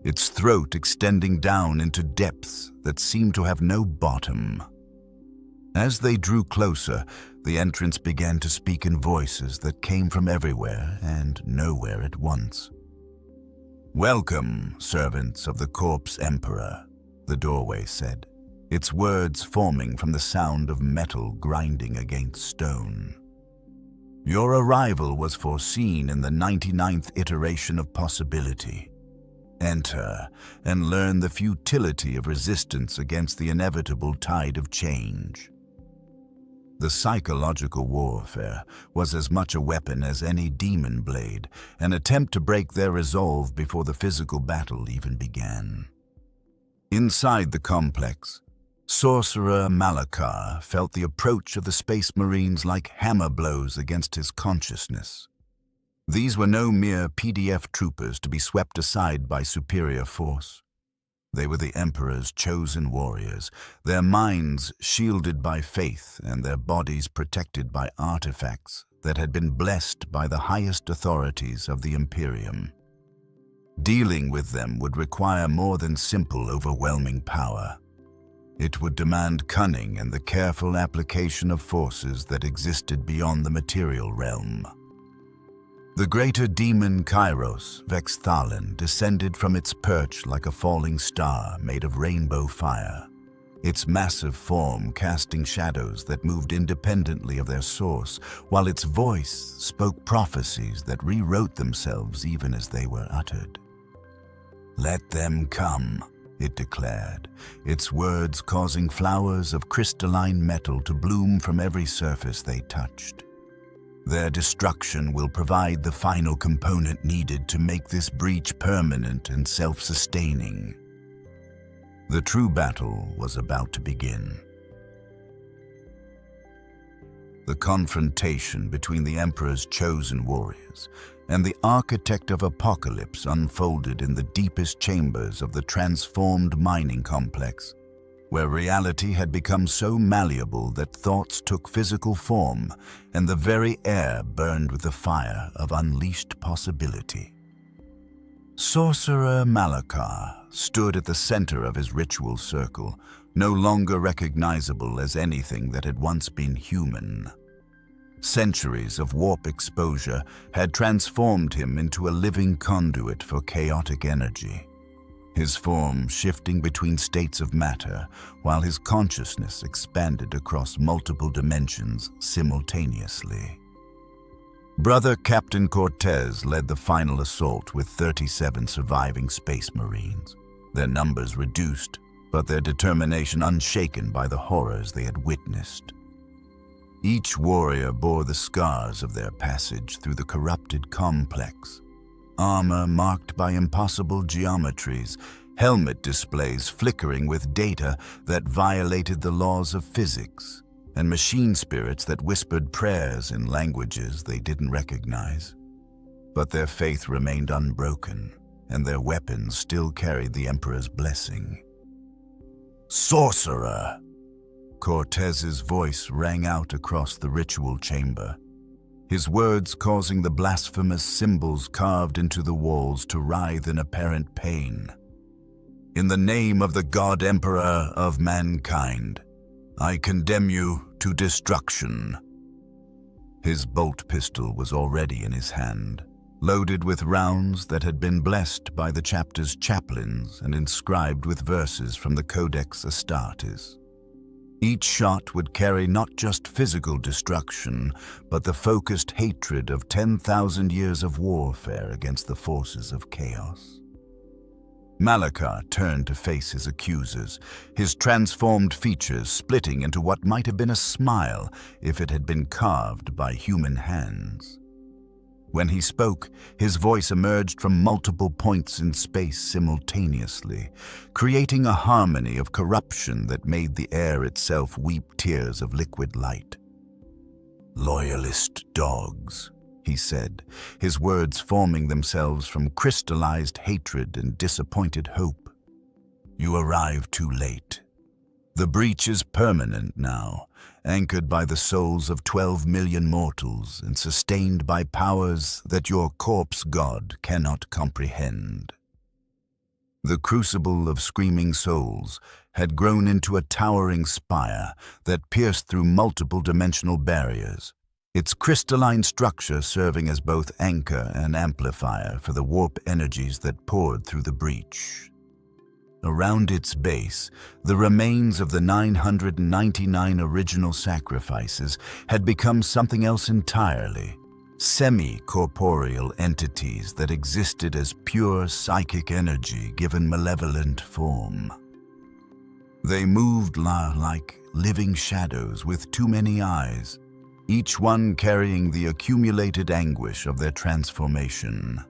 its throat extending down into depths that seemed to have no bottom. As they drew closer, the entrance began to speak in voices that came from everywhere and nowhere at once. "Welcome, servants of the Corpse Emperor," the doorway said, its words forming from the sound of metal grinding against stone. "Your arrival was foreseen in the 99th iteration of possibility. Enter and learn the futility of resistance against the inevitable tide of change." The psychological warfare was as much a weapon as any demon blade, an attempt to break their resolve before the physical battle even began. Inside the complex, Sorcerer Malakar felt the approach of the Space Marines like hammer blows against his consciousness. These were no mere PDF troopers to be swept aside by superior force. They were the Emperor's chosen warriors, their minds shielded by faith and their bodies protected by artifacts that had been blessed by the highest authorities of the Imperium. Dealing with them would require more than simple overwhelming power. It would demand cunning and the careful application of forces that existed beyond the material realm. The greater demon Kairos, Vexthalin, descended from its perch like a falling star made of rainbow fire, its massive form casting shadows that moved independently of their source, while its voice spoke prophecies that rewrote themselves even as they were uttered. "Let them come," it declared, its words causing flowers of crystalline metal to bloom from every surface they touched. Their destruction will provide the final component needed to make this breach permanent and self-sustaining. The true battle was about to begin. The confrontation between the Emperor's chosen warriors and the architect of apocalypse unfolded in the deepest chambers of the transformed mining complex, where reality had become so malleable that thoughts took physical form and the very air burned with the fire of unleashed possibility. Sorcerer Malakar stood at the center of his ritual circle, no longer recognizable as anything that had once been human. Centuries of warp exposure had transformed him into a living conduit for chaotic energy, his form shifting between states of matter while his consciousness expanded across multiple dimensions simultaneously. Brother Captain Cortez led the final assault with 37 surviving Space Marines, their numbers reduced, but their determination unshaken by the horrors they had witnessed. Each warrior bore the scars of their passage through the corrupted complex, armor marked by impossible geometries, helmet displays flickering with data that violated the laws of physics, and machine spirits that whispered prayers in languages they didn't recognize. But their faith remained unbroken, and their weapons still carried the Emperor's blessing. "Sorcerer!" Cortez's voice rang out across the ritual chamber, his words causing the blasphemous symbols carved into the walls to writhe in apparent pain. "In the name of the God Emperor of mankind, I condemn you to destruction." His bolt pistol was already in his hand, loaded with rounds that had been blessed by the chapter's chaplains and inscribed with verses from the Codex Astartes. Each shot would carry not just physical destruction, but the focused hatred of 10,000 years of warfare against the forces of chaos. Malakar turned to face his accusers, his transformed features splitting into what might have been a smile if it had been carved by human hands. When he spoke, his voice emerged from multiple points in space simultaneously, creating a harmony of corruption that made the air itself weep tears of liquid light. "Loyalist dogs," he said, his words forming themselves from crystallized hatred and disappointed hope. "You arrived too late. The breach is permanent now, anchored by the souls of 12 million mortals and sustained by powers that your corpse god cannot comprehend." The crucible of screaming souls had grown into a towering spire that pierced through multiple dimensional barriers, its crystalline structure serving as both anchor and amplifier for the warp energies that poured through the breach. Around its base, the remains of the 999 original sacrifices had become something else entirely, semi-corporeal entities that existed as pure psychic energy given malevolent form. They moved like living shadows with too many eyes, each one carrying the accumulated anguish of their transformation.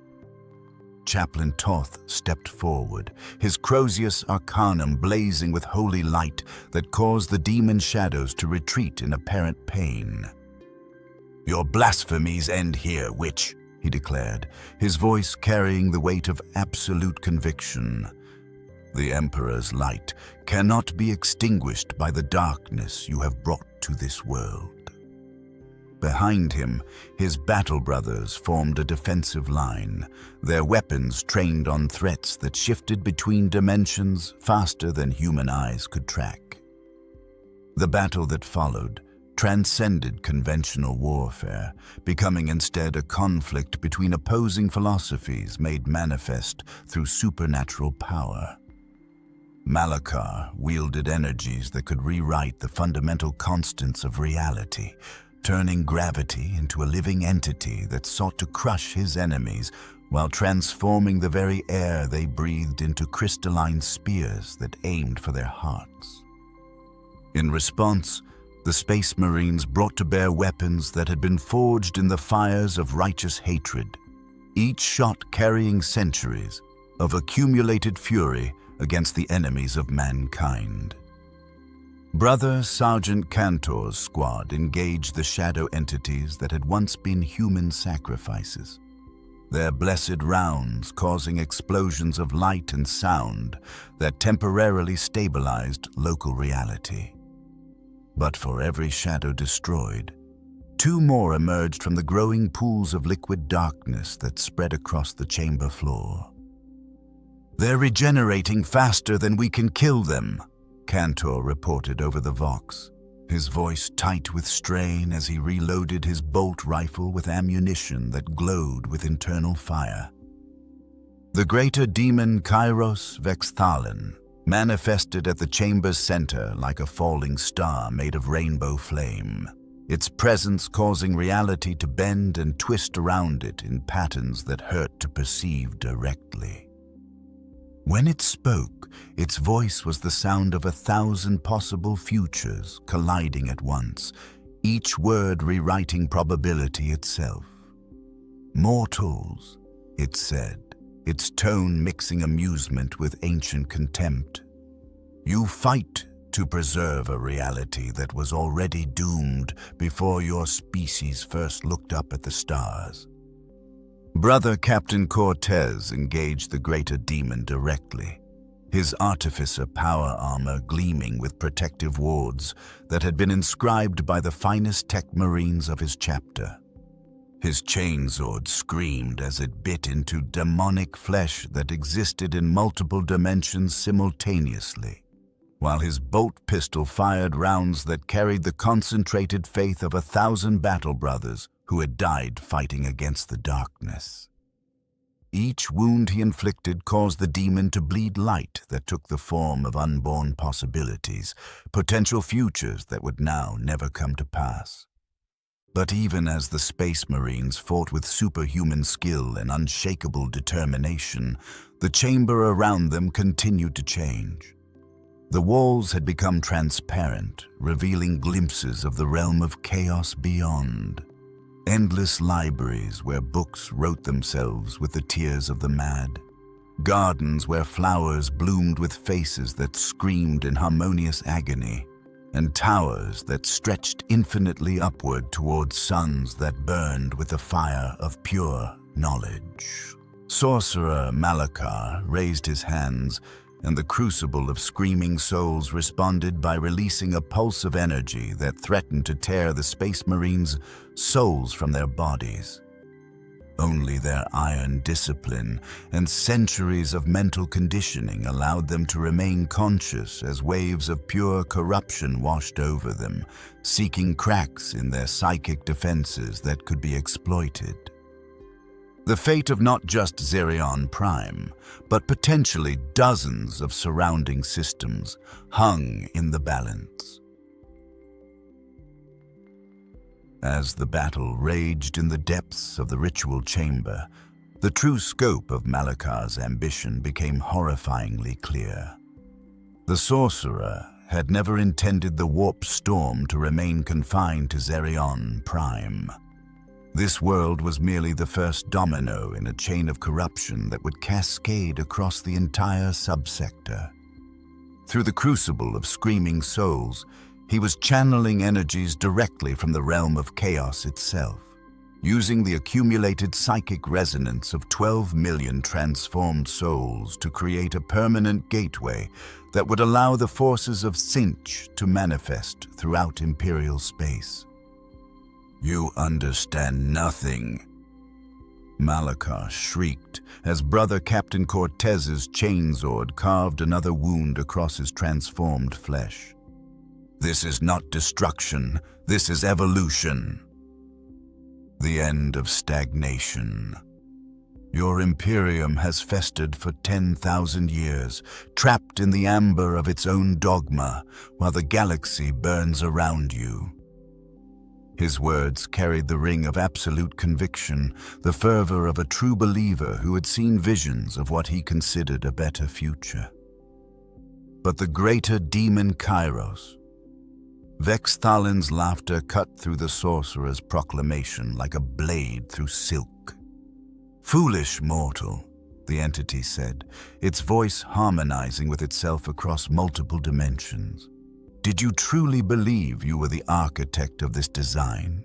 Chaplain Toth stepped forward, his Crozius Arcanum blazing with holy light that caused the demon shadows to retreat in apparent pain. "Your blasphemies end here, witch," he declared, his voice carrying the weight of absolute conviction. "The Emperor's light cannot be extinguished by the darkness you have brought to this world." Behind him, his battle brothers formed a defensive line, their weapons trained on threats that shifted between dimensions faster than human eyes could track. The battle that followed transcended conventional warfare, becoming instead a conflict between opposing philosophies made manifest through supernatural power. Malakar wielded energies that could rewrite the fundamental constants of reality, turning gravity into a living entity that sought to crush his enemies while transforming the very air they breathed into crystalline spears that aimed for their hearts. In response, the Space Marines brought to bear weapons that had been forged in the fires of righteous hatred, each shot carrying centuries of accumulated fury against the enemies of mankind. Brother Sergeant Cantor's squad engaged the shadow entities that had once been human sacrifices, their blessed rounds causing explosions of light and sound that temporarily stabilized local reality. But for every shadow destroyed, two more emerged from the growing pools of liquid darkness that spread across the chamber floor. "They're regenerating faster than we can kill them," Cantor reported over the Vox, his voice tight with strain as he reloaded his bolt rifle with ammunition that glowed with internal fire. The greater demon Kairos Vexthalen manifested at the chamber's center like a falling star made of rainbow flame, its presence causing reality to bend and twist around it in patterns that hurt to perceive directly. When it spoke, its voice was the sound of 1,000 possible futures colliding at once, each word rewriting probability itself. "Mortals," it said, its tone mixing amusement with ancient contempt. "You fight to preserve a reality that was already doomed before your species first looked up at the stars." Brother Captain Cortez engaged the greater demon directly, his artificer power armor gleaming with protective wards that had been inscribed by the finest tech marines of his chapter. His chainsword screamed as it bit into demonic flesh that existed in multiple dimensions simultaneously, while his bolt pistol fired rounds that carried the concentrated faith of 1,000 battle brothers who had died fighting against the darkness. Each wound he inflicted caused the demon to bleed light that took the form of unborn possibilities, potential futures that would now never come to pass. But even as the Space Marines fought with superhuman skill and unshakable determination, the chamber around them continued to change. The walls had become transparent, revealing glimpses of the realm of chaos beyond. Endless libraries where books wrote themselves with the tears of the mad. Gardens where flowers bloomed with faces that screamed in harmonious agony. And towers that stretched infinitely upward towards suns that burned with the fire of pure knowledge. Sorcerer Malakar raised his hands, and the crucible of screaming souls responded by releasing a pulse of energy that threatened to tear the Space Marines' souls from their bodies. Only their iron discipline and centuries of mental conditioning allowed them to remain conscious as waves of pure corruption washed over them, seeking cracks in their psychic defenses that could be exploited. The fate of not just Zerion Prime, but potentially dozens of surrounding systems, hung in the balance. As the battle raged in the depths of the ritual chamber, the true scope of Malakar's ambition became horrifyingly clear. The Sorcerer had never intended the warp storm to remain confined to Zerion Prime. This world was merely the first domino in a chain of corruption that would cascade across the entire subsector. Through the crucible of screaming souls, he was channeling energies directly from the realm of chaos itself, using the accumulated psychic resonance of 12 million transformed souls to create a permanent gateway that would allow the forces of Sinch to manifest throughout Imperial space. "You understand nothing," Malakar shrieked as Brother Captain Cortez's chainsword carved another wound across his transformed flesh. This is not destruction, this is evolution. The end of stagnation. Your Imperium has festered for 10,000 years, trapped in the amber of its own dogma, while the galaxy burns around you. His words carried the ring of absolute conviction, the fervor of a true believer who had seen visions of what he considered a better future. But the greater demon Kairos. Vexthalin's laughter cut through the sorcerer's proclamation like a blade through silk. "Foolish mortal," the entity said, its voice harmonizing with itself across multiple dimensions. "Did you truly believe you were the architect of this design?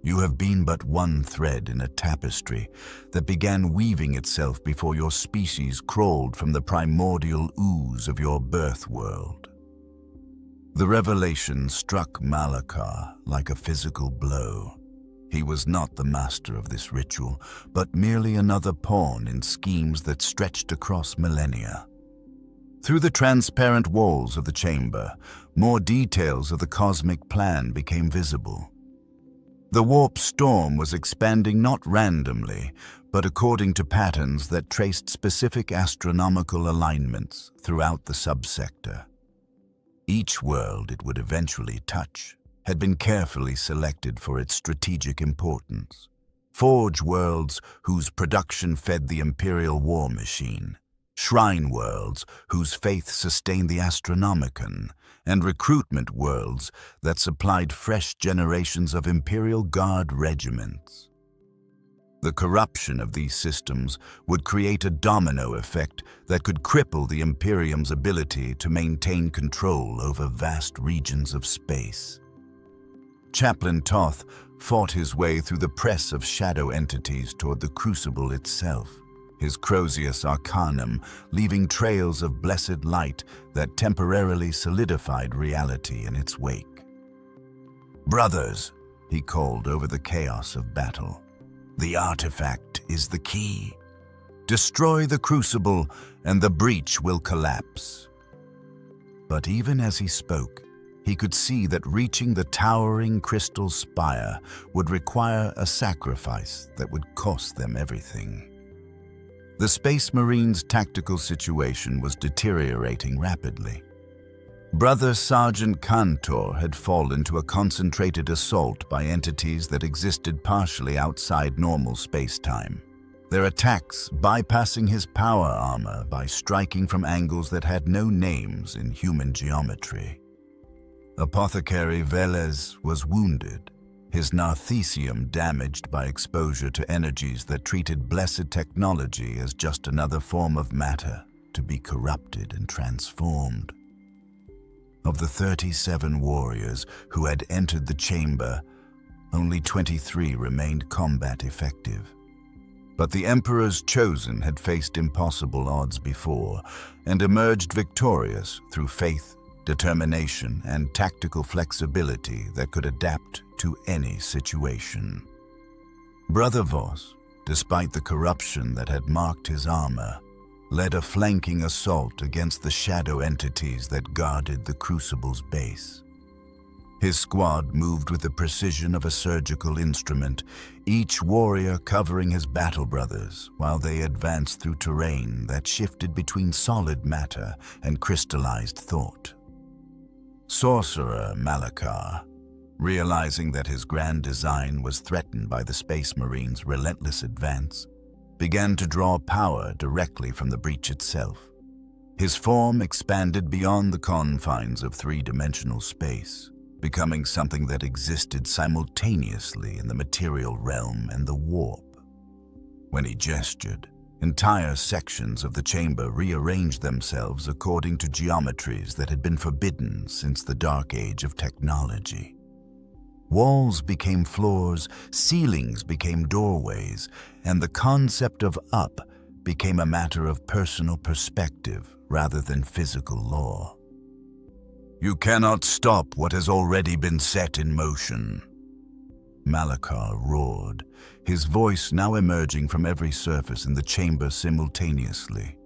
You have been but one thread in a tapestry that began weaving itself before your species crawled from the primordial ooze of your birth world." The revelation struck Malakar like a physical blow. He was not the master of this ritual, but merely another pawn in schemes that stretched across millennia. Through the transparent walls of the chamber, more details of the cosmic plan became visible. The warp storm was expanding not randomly, but according to patterns that traced specific astronomical alignments throughout the subsector. Each world it would eventually touch had been carefully selected for its strategic importance. Forge worlds whose production fed the Imperial war machine, shrine worlds whose faith sustained the Astronomicon, and recruitment worlds that supplied fresh generations of Imperial Guard regiments. The corruption of these systems would create a domino effect that could cripple the Imperium's ability to maintain control over vast regions of space. Chaplain Toth fought his way through the press of shadow entities toward the crucible itself, his Crozius Arcanum leaving trails of blessed light that temporarily solidified reality in its wake. "Brothers," he called over the chaos of battle, "the artifact is the key. Destroy the crucible and the breach will collapse." But even as he spoke, he could see that reaching the towering crystal spire would require a sacrifice that would cost them everything. The Space Marines' tactical situation was deteriorating rapidly. Brother Sergeant Cantor had fallen to a concentrated assault by entities that existed partially outside normal space-time, their attacks bypassing his power armor by striking from angles that had no names in human geometry. Apothecary Velez was wounded, his narthecium damaged by exposure to energies that treated blessed technology as just another form of matter to be corrupted and transformed. Of the 37 warriors who had entered the chamber, only 23 remained combat effective. But the Emperor's Chosen had faced impossible odds before and emerged victorious through faith, determination, and tactical flexibility that could adapt to any situation. Brother Voss, despite the corruption that had marked his armor, led a flanking assault against the shadow entities that guarded the Crucible's base. His squad moved with the precision of a surgical instrument, each warrior covering his battle brothers while they advanced through terrain that shifted between solid matter and crystallized thought. Sorcerer Malakar, realizing that his grand design was threatened by the Space Marines' relentless advance, began to draw power directly from the breach itself. His form expanded beyond the confines of three-dimensional space, becoming something that existed simultaneously in the material realm and the warp. When he gestured, entire sections of the chamber rearranged themselves according to geometries that had been forbidden since the dark age of technology. Walls became floors, ceilings became doorways, and the concept of up became a matter of personal perspective rather than physical law. "You cannot stop what has already been set in motion," Malakar roared, his voice now emerging from every surface in the chamber simultaneously.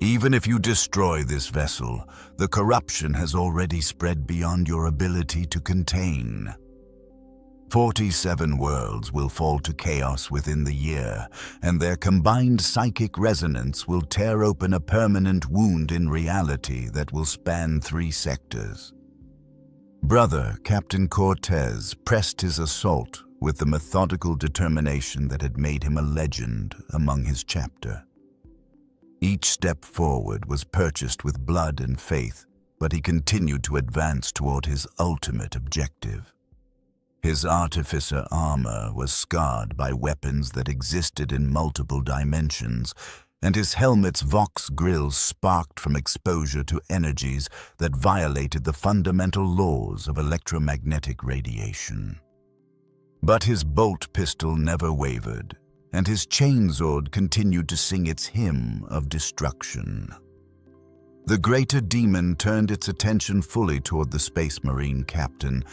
Even if you destroy this vessel, the corruption has already spread beyond your ability to contain. 47 worlds will fall to chaos within the year, and their combined psychic resonance will tear open a permanent wound in reality that will span 3 sectors. Brother Captain Cortez pressed his assault with the methodical determination that had made him a legend among his chapter. Each step forward was purchased with blood and faith, but he continued to advance toward his ultimate objective. His artificer armor was scarred by weapons that existed in multiple dimensions, and his helmet's vox grills sparked from exposure to energies that violated the fundamental laws of electromagnetic radiation. But his bolt pistol never wavered, and his chainsword continued to sing its hymn of destruction. The greater demon turned its attention fully toward the Space Marine captain,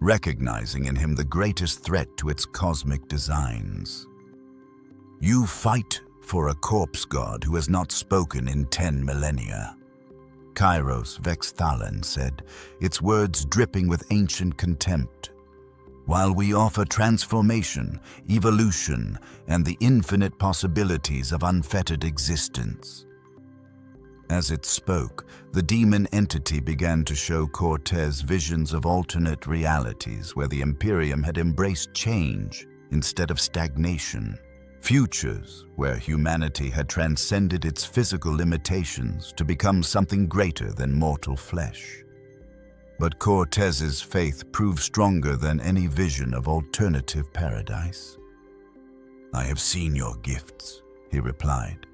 recognizing in him the greatest threat to its cosmic designs. "You fight for a corpse god who has not spoken in 10 millennia. Kairos Vexthalan said, its words dripping with ancient contempt. While we offer transformation, evolution, and the infinite possibilities of unfettered existence." As it spoke, the demon entity began to show Cortez visions of alternate realities where the Imperium had embraced change instead of stagnation. Futures where humanity had transcended its physical limitations to become something greater than mortal flesh. But Cortez's faith proved stronger than any vision of alternative paradise. "I have seen your gifts," he replied,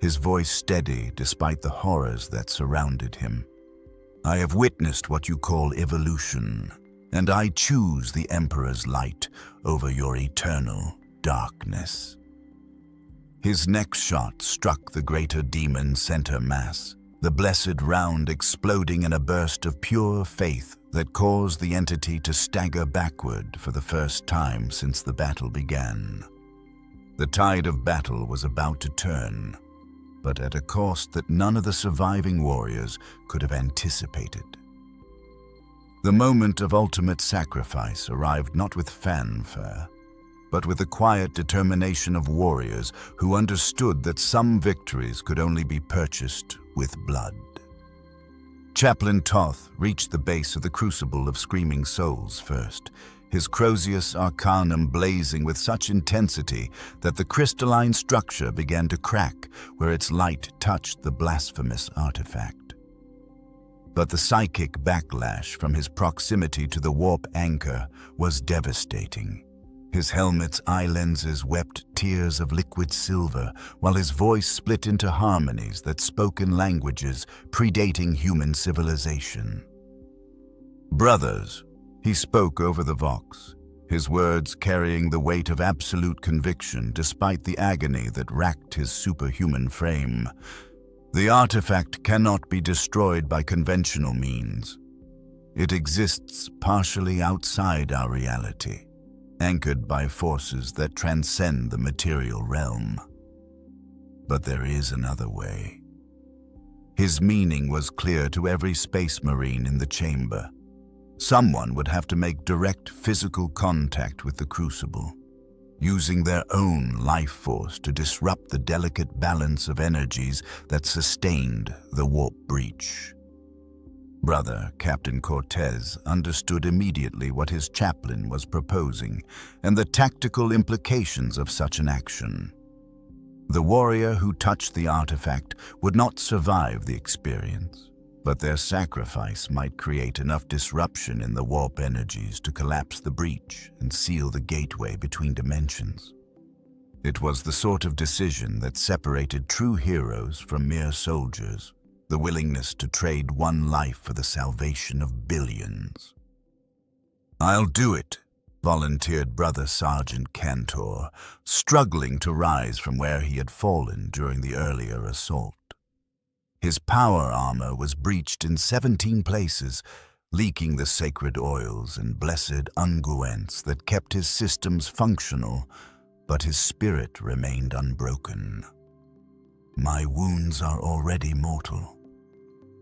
his voice steady despite the horrors that surrounded him. "I have witnessed what you call evolution, and I choose the Emperor's light over your eternal darkness." His next shot struck the greater demon's center mass, the blessed round exploding in a burst of pure faith that caused the entity to stagger backward for the first time since the battle began. The tide of battle was about to turn, but at a cost that none of the surviving warriors could have anticipated. The moment of ultimate sacrifice arrived not with fanfare, but with the quiet determination of warriors who understood that some victories could only be purchased with blood. Chaplain Toth reached the base of the Crucible of Screaming Souls first, his Crozius Arcanum blazing with such intensity that the crystalline structure began to crack where its light touched the blasphemous artifact. But the psychic backlash from his proximity to the warp anchor was devastating. His helmet's eye lenses wept tears of liquid silver, while his voice split into harmonies that spoke in languages predating human civilization. "Brothers," he spoke over the vox, his words carrying the weight of absolute conviction despite the agony that racked his superhuman frame. "The artifact cannot be destroyed by conventional means. It exists partially outside our reality, anchored by forces that transcend the material realm. But there is another way." His meaning was clear to every space marine in the chamber. Someone would have to make direct physical contact with the crucible, using their own life force to disrupt the delicate balance of energies that sustained the warp breach. Brother Captain Cortez understood immediately what his chaplain was proposing and the tactical implications of such an action. The warrior who touched the artifact would not survive the experience, but their sacrifice might create enough disruption in the warp energies to collapse the breach and seal the gateway between dimensions. It was the sort of decision that separated true heroes from mere soldiers, the willingness to trade one life for the salvation of billions. "I'll do it," volunteered Brother Sergeant Cantor, struggling to rise from where he had fallen during the earlier assault. His power armor was breached in 17 places, leaking the sacred oils and blessed unguents that kept his systems functional, but his spirit remained unbroken. My wounds are already mortal.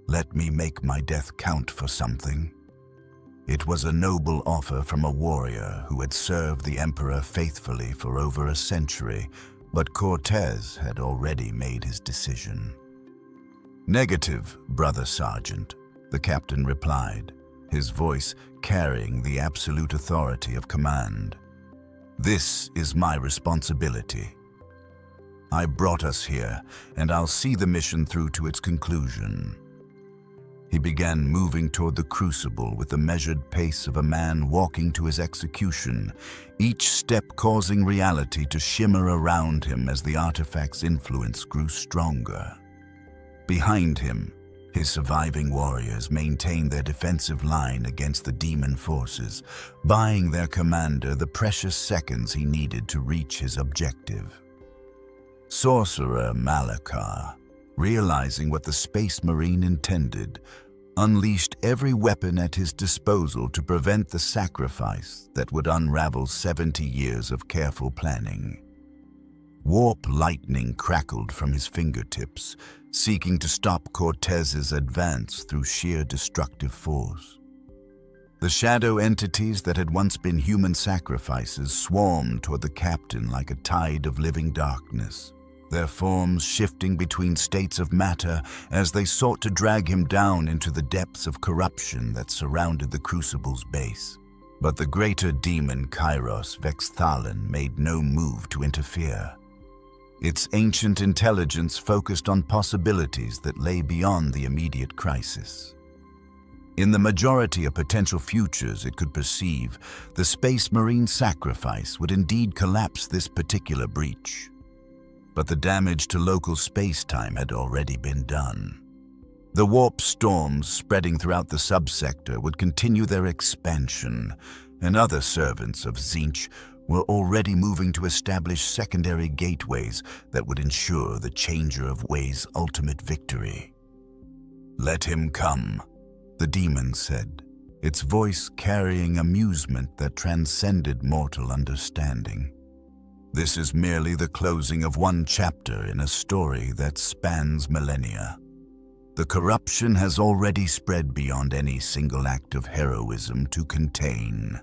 Let me make my death count for something. It was a noble offer from a warrior who had served the Emperor faithfully for over a century, but Cortez had already made his decision. "Negative, Brother Sergeant," the captain replied, his voice carrying the absolute authority of command. "This is my responsibility. I brought us here, and I'll see the mission through to its conclusion." He began moving toward the crucible with the measured pace of a man walking to his execution, each step causing reality to shimmer around him as the artifact's influence grew stronger. Behind him, his surviving warriors maintained their defensive line against the demon forces, buying their commander the precious seconds he needed to reach his objective. Sorcerer Malakar, realizing what the Space Marine intended, unleashed every weapon at his disposal to prevent the sacrifice that would unravel 70 years of careful planning. Warp lightning crackled from his fingertips, seeking to stop Cortez's advance through sheer destructive force. The shadow entities that had once been human sacrifices swarmed toward the captain like a tide of living darkness, their forms shifting between states of matter as they sought to drag him down into the depths of corruption that surrounded the Crucible's base. But the greater demon Kairos Vexthalan made no move to interfere. Its ancient intelligence focused on possibilities that lay beyond the immediate crisis. In the majority of potential futures it could perceive, the Space Marine sacrifice would indeed collapse this particular breach. But the damage to local space-time had already been done. The warp storms spreading throughout the subsector would continue their expansion, and other servants of Tzeentch were already moving to establish secondary gateways that would ensure the Changer of Ways' ultimate victory. "Let him come," the demon said, its voice carrying amusement that transcended mortal understanding. "This is merely the closing of one chapter in a story that spans millennia. The corruption has already spread beyond any single act of heroism to contain."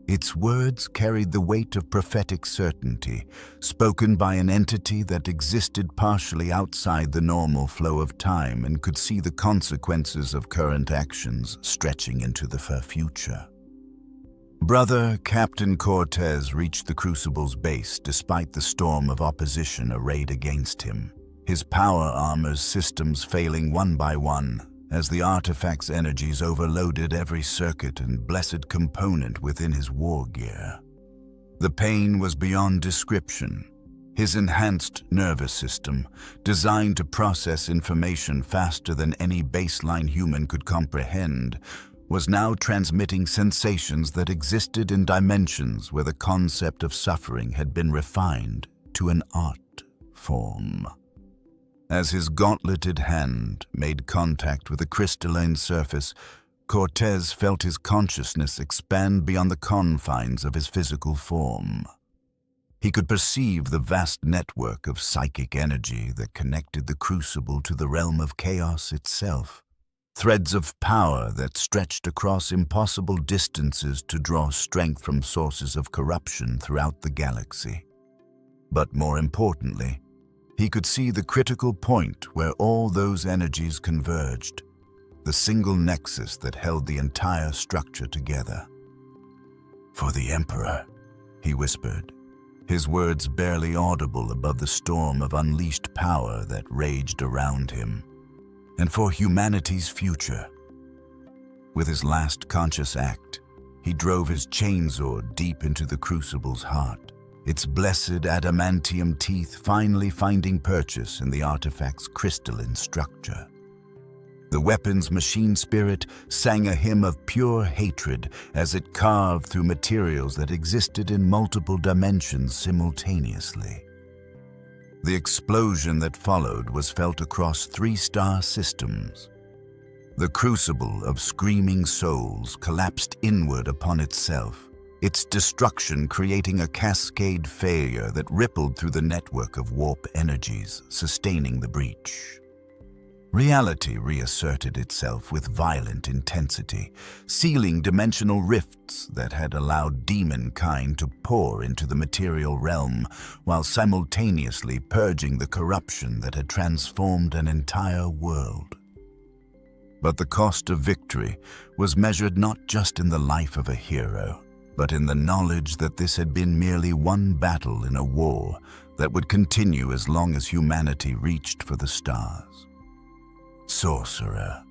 Its words carried the weight of prophetic certainty, spoken by an entity that existed partially outside the normal flow of time and could see the consequences of current actions stretching into the far future. Brother Captain Cortez reached the Crucible's base despite the storm of opposition arrayed against him, his power armor's systems failing one by one as the artifact's energies overloaded every circuit and blessed component within his war gear. The pain was beyond description. His enhanced nervous system, designed to process information faster than any baseline human could comprehend, was now transmitting sensations that existed in dimensions where the concept of suffering had been refined to an art form. As his gauntleted hand made contact with the crystalline surface, Cortez felt his consciousness expand beyond the confines of his physical form. He could perceive the vast network of psychic energy that connected the Crucible to the realm of chaos itself. Threads of power that stretched across impossible distances to draw strength from sources of corruption throughout the galaxy. But more importantly, he could see the critical point where all those energies converged, the single nexus that held the entire structure together. "For the Emperor," he whispered, his words barely audible above the storm of unleashed power that raged around him. "And for humanity's future." With his last conscious act, he drove his chainsword deep into the Crucible's heart, its blessed adamantium teeth finally finding purchase in the artifact's crystalline structure. The weapon's machine spirit sang a hymn of pure hatred as it carved through materials that existed in multiple dimensions simultaneously. The explosion that followed was felt across 3-star systems. The Crucible of screaming souls collapsed inward upon itself, its destruction creating a cascade failure that rippled through the network of warp energies, sustaining the breach. Reality reasserted itself with violent intensity, sealing dimensional rifts that had allowed demon kind to pour into the material realm, while simultaneously purging the corruption that had transformed an entire world. But the cost of victory was measured not just in the life of a hero, but in the knowledge that this had been merely one battle in a war that would continue as long as humanity reached for the stars. Sorcerer.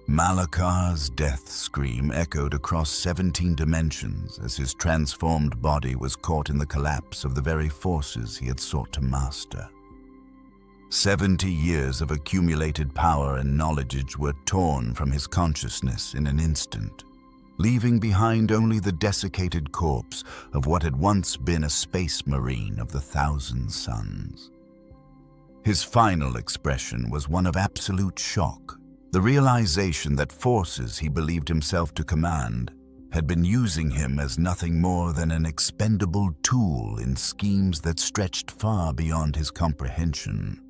Malakar's death scream echoed across 17 dimensions as his transformed body was caught in the collapse of the very forces he had sought to master. 70 years of accumulated power and knowledge were torn from his consciousness in an instant, leaving behind only the desiccated corpse of what had once been a space marine of the Thousand Suns. His final expression was one of absolute shock, the realization that forces he believed himself to command had been using him as nothing more than an expendable tool in schemes that stretched far beyond his comprehension.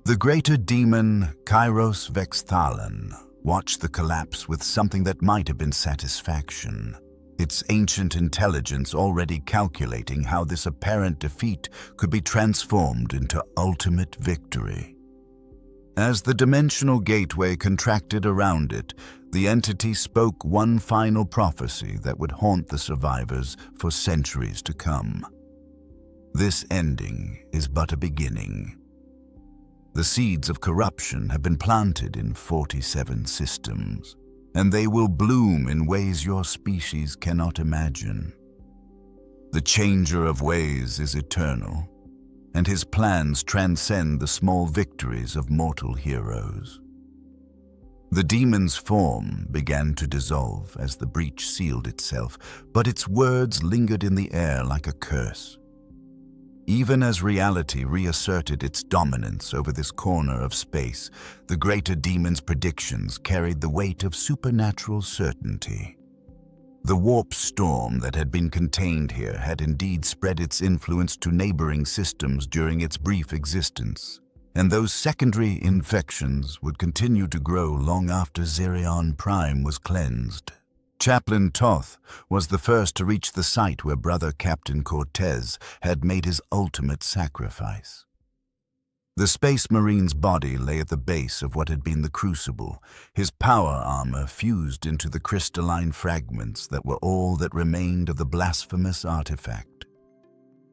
The greater demon, Kairos Vexthalan, watched the collapse with something that might have been satisfaction, its ancient intelligence already calculating how this apparent defeat could be transformed into ultimate victory. As the dimensional gateway contracted around it, the entity spoke one final prophecy that would haunt the survivors for centuries to come. This ending is but a beginning. The seeds of corruption have been planted in 47 systems, and they will bloom in ways your species cannot imagine. The changer of ways is eternal, and his plans transcend the small victories of mortal heroes. The demon's form began to dissolve as the breach sealed itself, but its words lingered in the air like a curse. Even as reality reasserted its dominance over this corner of space, the greater demon's predictions carried the weight of supernatural certainty. The warp storm that had been contained here had indeed spread its influence to neighboring systems during its brief existence, and those secondary infections would continue to grow long after Zerion Prime was cleansed. Chaplain Toth was the first to reach the site where Brother Captain Cortez had made his ultimate sacrifice. The Space Marine's body lay at the base of what had been the Crucible, his power armor fused into the crystalline fragments that were all that remained of the blasphemous artifact.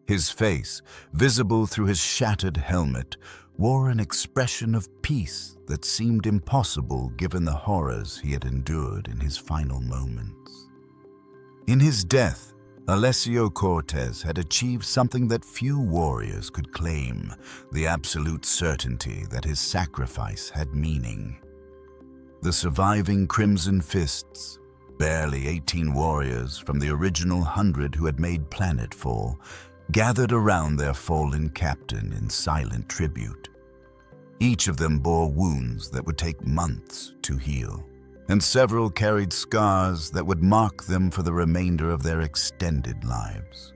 His face, visible through his shattered helmet, wore an expression of peace that seemed impossible given the horrors he had endured in his final moments. In his death, Alessio Cortez had achieved something that few warriors could claim, the absolute certainty that his sacrifice had meaning. The surviving Crimson Fists, barely 18 warriors from the original 100 who had made Planetfall, gathered around their fallen captain in silent tribute. Each of them bore wounds that would take months to heal, and several carried scars that would mark them for the remainder of their extended lives.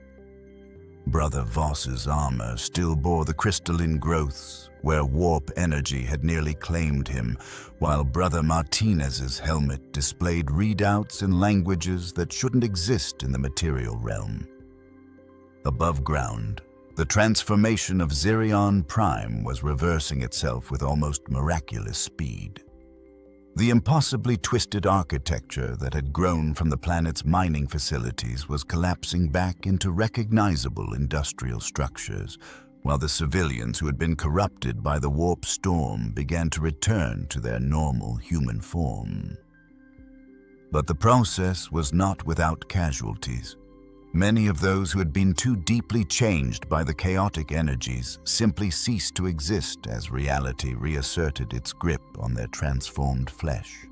Brother Voss's armor still bore the crystalline growths where warp energy had nearly claimed him, while Brother Martinez's helmet displayed readouts in languages that shouldn't exist in the material realm. Above ground, the transformation of Zerion Prime was reversing itself with almost miraculous speed. The impossibly twisted architecture that had grown from the planet's mining facilities was collapsing back into recognizable industrial structures, while the civilians who had been corrupted by the warp storm began to return to their normal human form. But the process was not without casualties. Many of those who had been too deeply changed by the chaotic energies simply ceased to exist as reality reasserted its grip on their transformed flesh.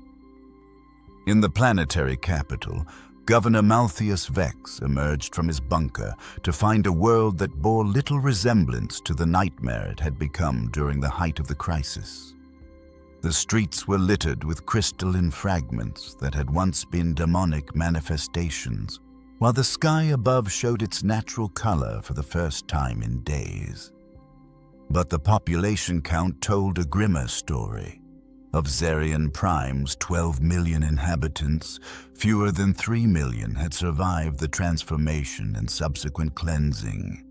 In the planetary capital, Governor Malthius Vex emerged from his bunker to find a world that bore little resemblance to the nightmare it had become during the height of the crisis. The streets were littered with crystalline fragments that had once been demonic manifestations, while the sky above showed its natural color for the first time in days. But the population count told a grimmer story. Of Zerion Prime's 12 million inhabitants, fewer than 3 million had survived the transformation and subsequent cleansing.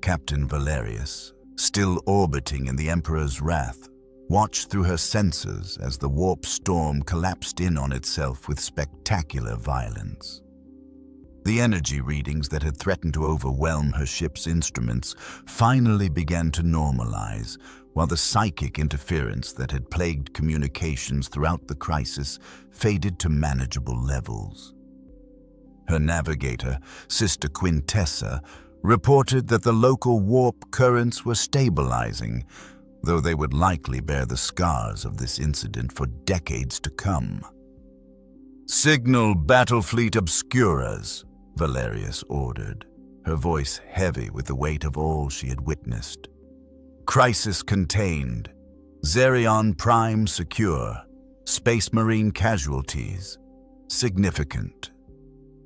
Captain Valerius, still orbiting in the Emperor's wrath, watched through her sensors as the warp storm collapsed in on itself with spectacular violence. The energy readings that had threatened to overwhelm her ship's instruments finally began to normalize, while the psychic interference that had plagued communications throughout the crisis faded to manageable levels. Her navigator, Sister Quintessa, reported that the local warp currents were stabilizing, though they would likely bear the scars of this incident for decades to come. "Signal Battlefleet Obscuras," Valerius ordered, her voice heavy with the weight of all she had witnessed. "Crisis contained. Zerion Prime secure. Space Marine casualties. Significant."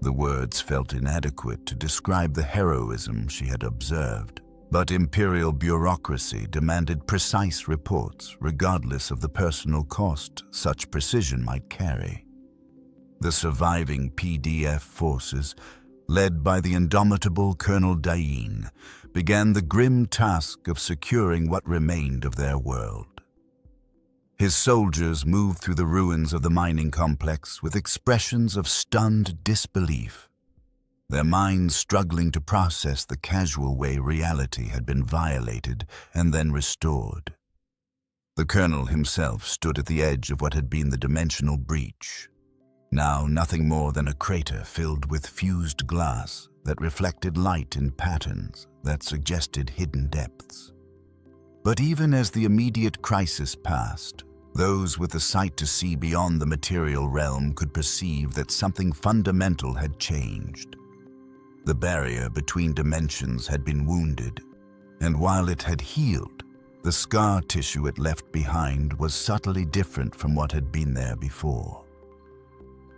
The words felt inadequate to describe the heroism she had observed, but Imperial bureaucracy demanded precise reports regardless of the personal cost such precision might carry. The surviving PDF forces, led by the indomitable Colonel Dain, began the grim task of securing what remained of their world. His soldiers moved through the ruins of the mining complex with expressions of stunned disbelief, their minds struggling to process the casual way reality had been violated and then restored. The colonel himself stood at the edge of what had been the dimensional breach, now nothing more than a crater filled with fused glass that reflected light in patterns that suggested hidden depths. But even as the immediate crisis passed, those with the sight to see beyond the material realm could perceive that something fundamental had changed. The barrier between dimensions had been wounded, and while it had healed, the scar tissue it left behind was subtly different from what had been there before.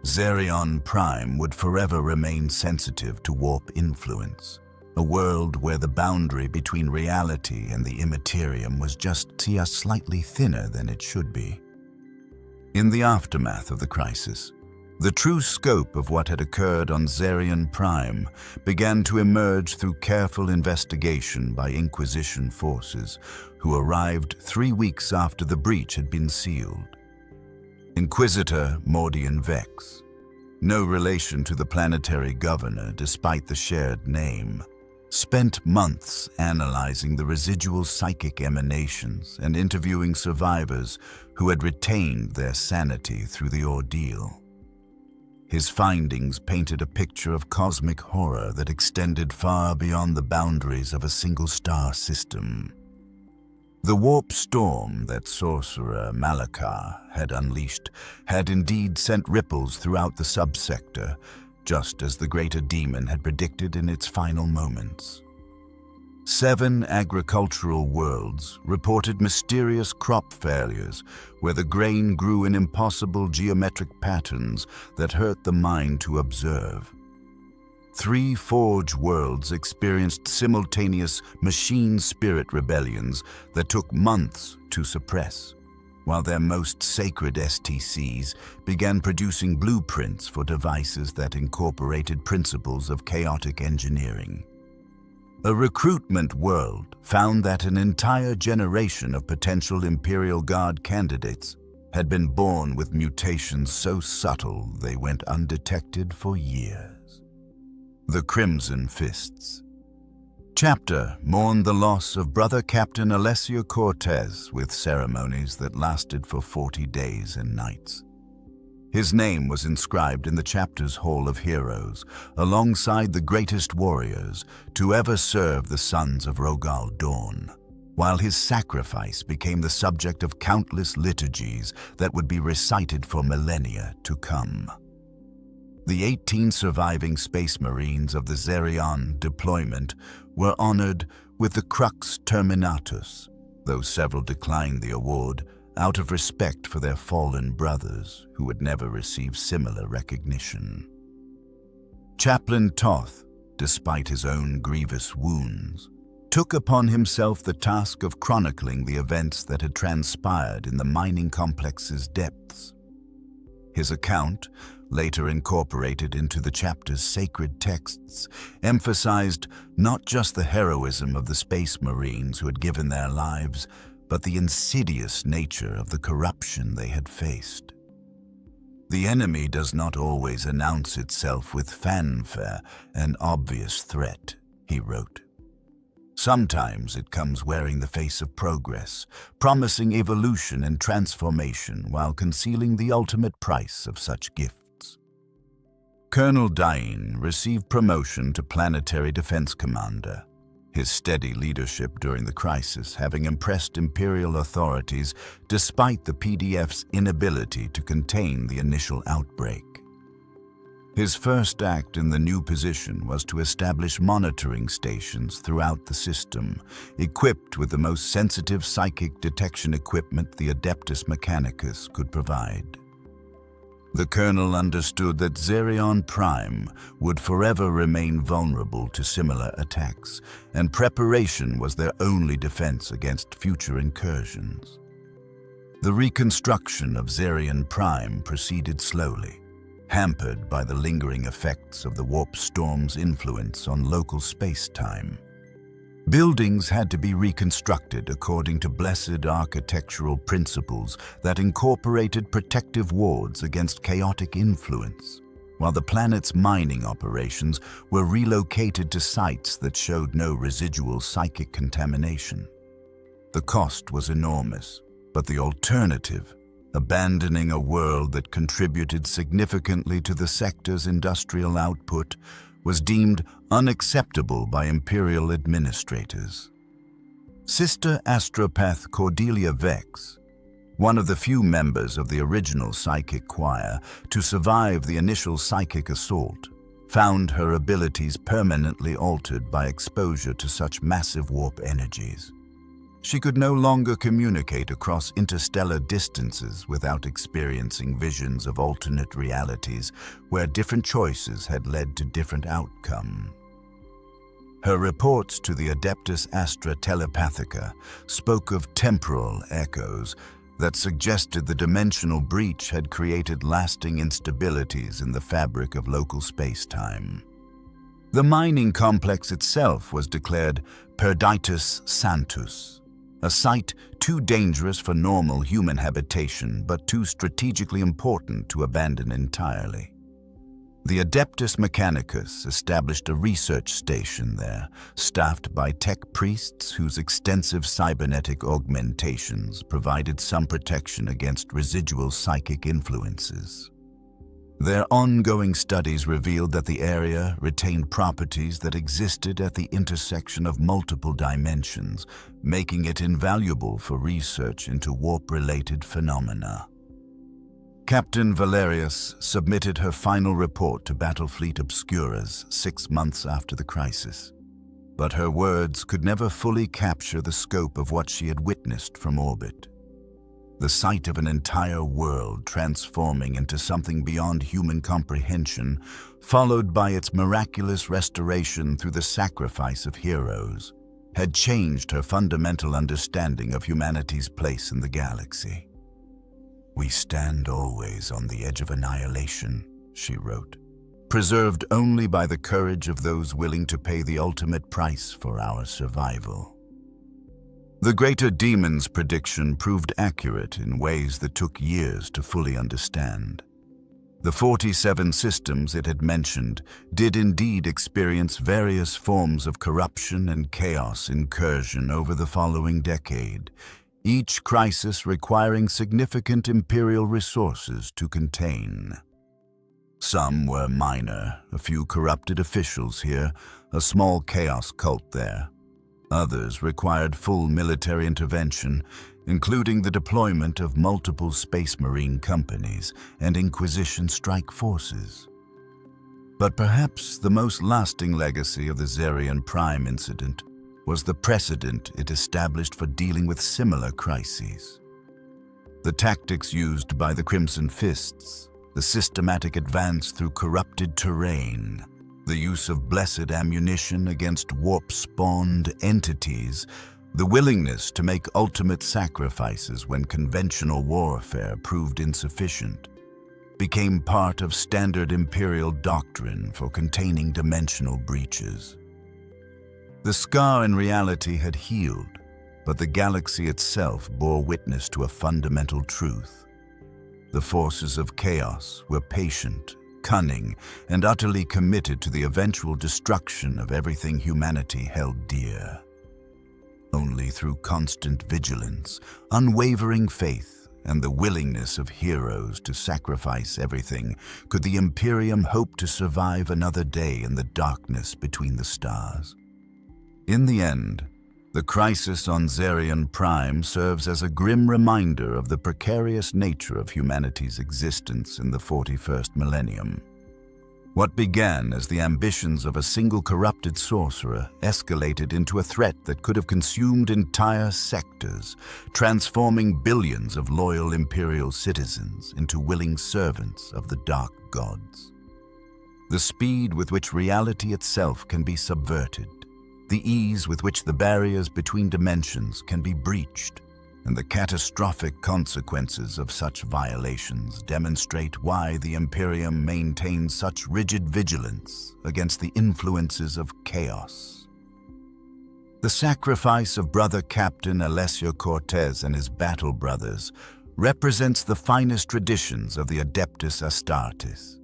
Zerion Prime would forever remain sensitive to warp influence, a world where the boundary between reality and the immaterium was just slightly thinner than it should be. In the aftermath of the crisis, the true scope of what had occurred on Zerion Prime began to emerge through careful investigation by Inquisition forces who arrived 3 weeks after the breach had been sealed. Inquisitor Mordian Vex, no relation to the planetary governor despite the shared name, spent months analyzing the residual psychic emanations and interviewing survivors who had retained their sanity through the ordeal. His findings painted a picture of cosmic horror that extended far beyond the boundaries of a single-star system. The warp storm that Sorcerer Malakar had unleashed had indeed sent ripples throughout the subsector, just as the greater demon had predicted in its final moments. 7 agricultural worlds reported mysterious crop failures where the grain grew in impossible geometric patterns that hurt the mind to observe. 3 Forge worlds experienced simultaneous machine spirit rebellions that took months to suppress, while their most sacred STCs began producing blueprints for devices that incorporated principles of chaotic engineering. A recruitment world found that an entire generation of potential Imperial Guard candidates had been born with mutations so subtle they went undetected for years. The Crimson Fists. Chapter mourned the loss of Brother Captain Alessio Cortez with ceremonies that lasted for 40 days and nights. His name was inscribed in the chapter's Hall of Heroes, alongside the greatest warriors to ever serve the sons of Rogal Dorn, while his sacrifice became the subject of countless liturgies that would be recited for millennia to come. The 18 surviving Space Marines of the Zerion deployment were honored with the Crux Terminatus, though several declined the award out of respect for their fallen brothers who would never receive similar recognition. Chaplain Toth, despite his own grievous wounds, took upon himself the task of chronicling the events that had transpired in the mining complex's depths. His account, later incorporated into the chapter's sacred texts, emphasized not just the heroism of the space marines who had given their lives, but the insidious nature of the corruption they had faced. The enemy does not always announce itself with fanfare, an obvious threat, he wrote. Sometimes it comes wearing the face of progress, promising evolution and transformation while concealing the ultimate price of such gifts. Colonel Dain received promotion to Planetary Defense Commander, his steady leadership during the crisis having impressed Imperial authorities despite the PDF's inability to contain the initial outbreak. His first act in the new position was to establish monitoring stations throughout the system, equipped with the most sensitive psychic detection equipment the Adeptus Mechanicus could provide. The colonel understood that Zerion Prime would forever remain vulnerable to similar attacks, and preparation was their only defense against future incursions. The reconstruction of Zerion Prime proceeded slowly, hampered by the lingering effects of the warp storm's influence on local space-time. Buildings had to be reconstructed according to blessed architectural principles that incorporated protective wards against chaotic influence, while the planet's mining operations were relocated to sites that showed no residual psychic contamination. The cost was enormous, but the alternative, abandoning a world that contributed significantly to the sector's industrial output, was deemed unacceptable by Imperial administrators. Sister Astropath Cordelia Vex, one of the few members of the original psychic choir to survive the initial psychic assault, found her abilities permanently altered by exposure to such massive warp energies. She could no longer communicate across interstellar distances without experiencing visions of alternate realities where different choices had led to different outcomes. Her reports to the Adeptus Astra Telepathica spoke of temporal echoes that suggested the dimensional breach had created lasting instabilities in the fabric of local space-time. The mining complex itself was declared Perditus Sanctus, a site too dangerous for normal human habitation but too strategically important to abandon entirely. The Adeptus Mechanicus established a research station there, staffed by tech priests whose extensive cybernetic augmentations provided some protection against residual psychic influences. Their ongoing studies revealed that the area retained properties that existed at the intersection of multiple dimensions, making it invaluable for research into warp-related phenomena. Captain Valerius submitted her final report to Battlefleet Obscuras 6 months after the crisis, but her words could never fully capture the scope of what she had witnessed from orbit. The sight of an entire world transforming into something beyond human comprehension, followed by its miraculous restoration through the sacrifice of heroes, had changed her fundamental understanding of humanity's place in the galaxy. "We stand always on the edge of annihilation," she wrote, "preserved only by the courage of those willing to pay the ultimate price for our survival." The greater demon's prediction proved accurate in ways that took years to fully understand. The 47 systems it had mentioned did indeed experience various forms of corruption and chaos incursion over the following decade, each crisis requiring significant Imperial resources to contain. Some were minor, a few corrupted officials here, a small chaos cult there. Others required full military intervention, including the deployment of multiple Space Marine companies and Inquisition strike forces. But perhaps the most lasting legacy of the Zerion Prime incident was the precedent it established for dealing with similar crises. The tactics used by the Crimson Fists, the systematic advance through corrupted terrain, The use of blessed ammunition against warp-spawned entities, the willingness to make ultimate sacrifices when conventional warfare proved insufficient, became part of standard imperial doctrine for containing dimensional breaches. The scar in reality had healed, but the galaxy itself bore witness to a fundamental truth. The forces of chaos were patient, cunning, and utterly committed to the eventual destruction of everything humanity held dear. Only through constant vigilance, unwavering faith, and the willingness of heroes to sacrifice everything could the Imperium hope to survive another day in the darkness between the stars. In the end, the crisis on Xerion Prime serves as a grim reminder of the precarious nature of humanity's existence in the 41st millennium. What began as the ambitions of a single corrupted sorcerer escalated into a threat that could have consumed entire sectors, transforming billions of loyal imperial citizens into willing servants of the dark gods. The speed with which reality itself can be subverted, the ease with which the barriers between dimensions can be breached, and the catastrophic consequences of such violations demonstrate why the Imperium maintains such rigid vigilance against the influences of chaos. The sacrifice of Brother Captain Alessio Cortez and his battle brothers represents the finest traditions of the Adeptus Astartes.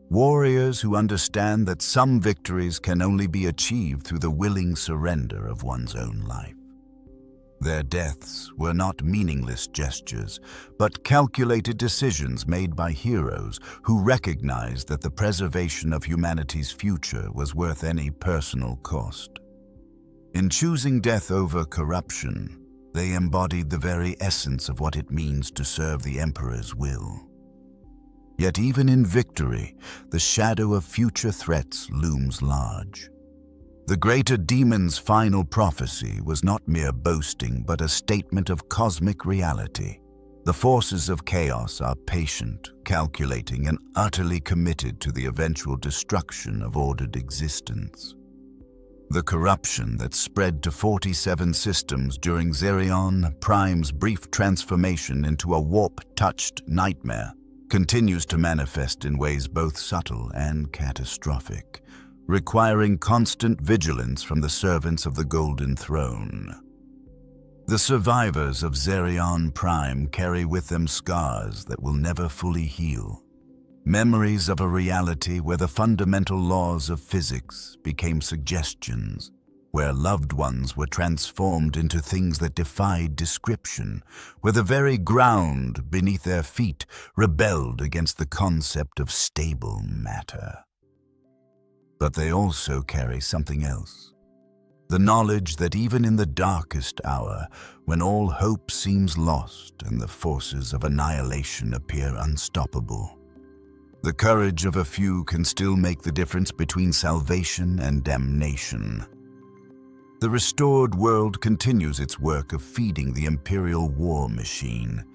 Warriors who understand that some victories can only be achieved through the willing surrender of one's own life. Their deaths were not meaningless gestures, but calculated decisions made by heroes who recognized that the preservation of humanity's future was worth any personal cost. In choosing death over corruption, they embodied the very essence of what it means to serve the Emperor's will. Yet even in victory, the shadow of future threats looms large. The greater demon's final prophecy was not mere boasting, but a statement of cosmic reality. The forces of chaos are patient, calculating, and utterly committed to the eventual destruction of ordered existence. The corruption that spread to 47 systems during Xerion Prime's brief transformation into a warp-touched nightmare continues to manifest in ways both subtle and catastrophic, requiring constant vigilance from the servants of the Golden Throne. The survivors of Xerion Prime carry with them scars that will never fully heal, memories of a reality where the fundamental laws of physics became suggestions, where loved ones were transformed into things that defied description, where the very ground beneath their feet rebelled against the concept of stable matter. But they also carry something else. The knowledge that even in the darkest hour, when all hope seems lost and the forces of annihilation appear unstoppable, the courage of a few can still make the difference between salvation and damnation. The restored world continues its work of feeding the imperial war machine,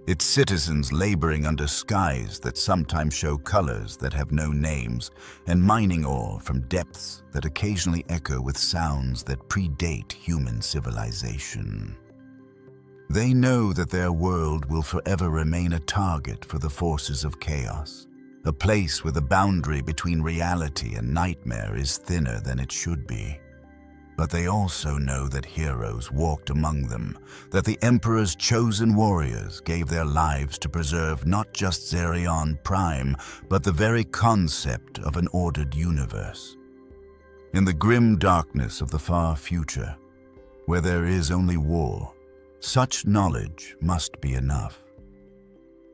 its citizens laboring under skies that sometimes show colors that have no names, and mining ore from depths that occasionally echo with sounds that predate human civilization. They know that their world will forever remain a target for the forces of chaos, a place where the boundary between reality and nightmare is thinner than it should be. But they also know that heroes walked among them, that the Emperor's chosen warriors gave their lives to preserve not just Xerion Prime, but the very concept of an ordered universe. In the grim darkness of the far future, where there is only war, such knowledge must be enough.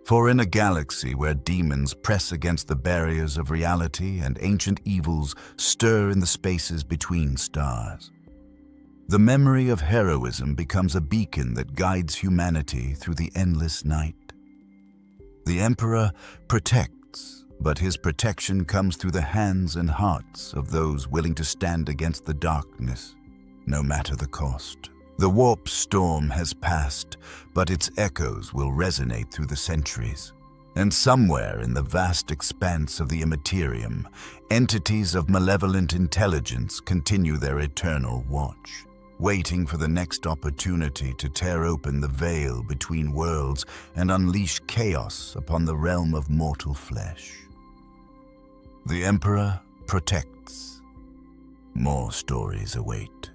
For in a galaxy where demons press against the barriers of reality and ancient evils stir in the spaces between stars, the memory of heroism becomes a beacon that guides humanity through the endless night. The Emperor protects, but his protection comes through the hands and hearts of those willing to stand against the darkness, no matter the cost. The warp storm has passed, but its echoes will resonate through the centuries. And somewhere in the vast expanse of the Materium, entities of malevolent intelligence continue their eternal watch, waiting for the next opportunity to tear open the veil between worlds and unleash chaos upon the realm of mortal flesh. The Emperor protects. More stories await.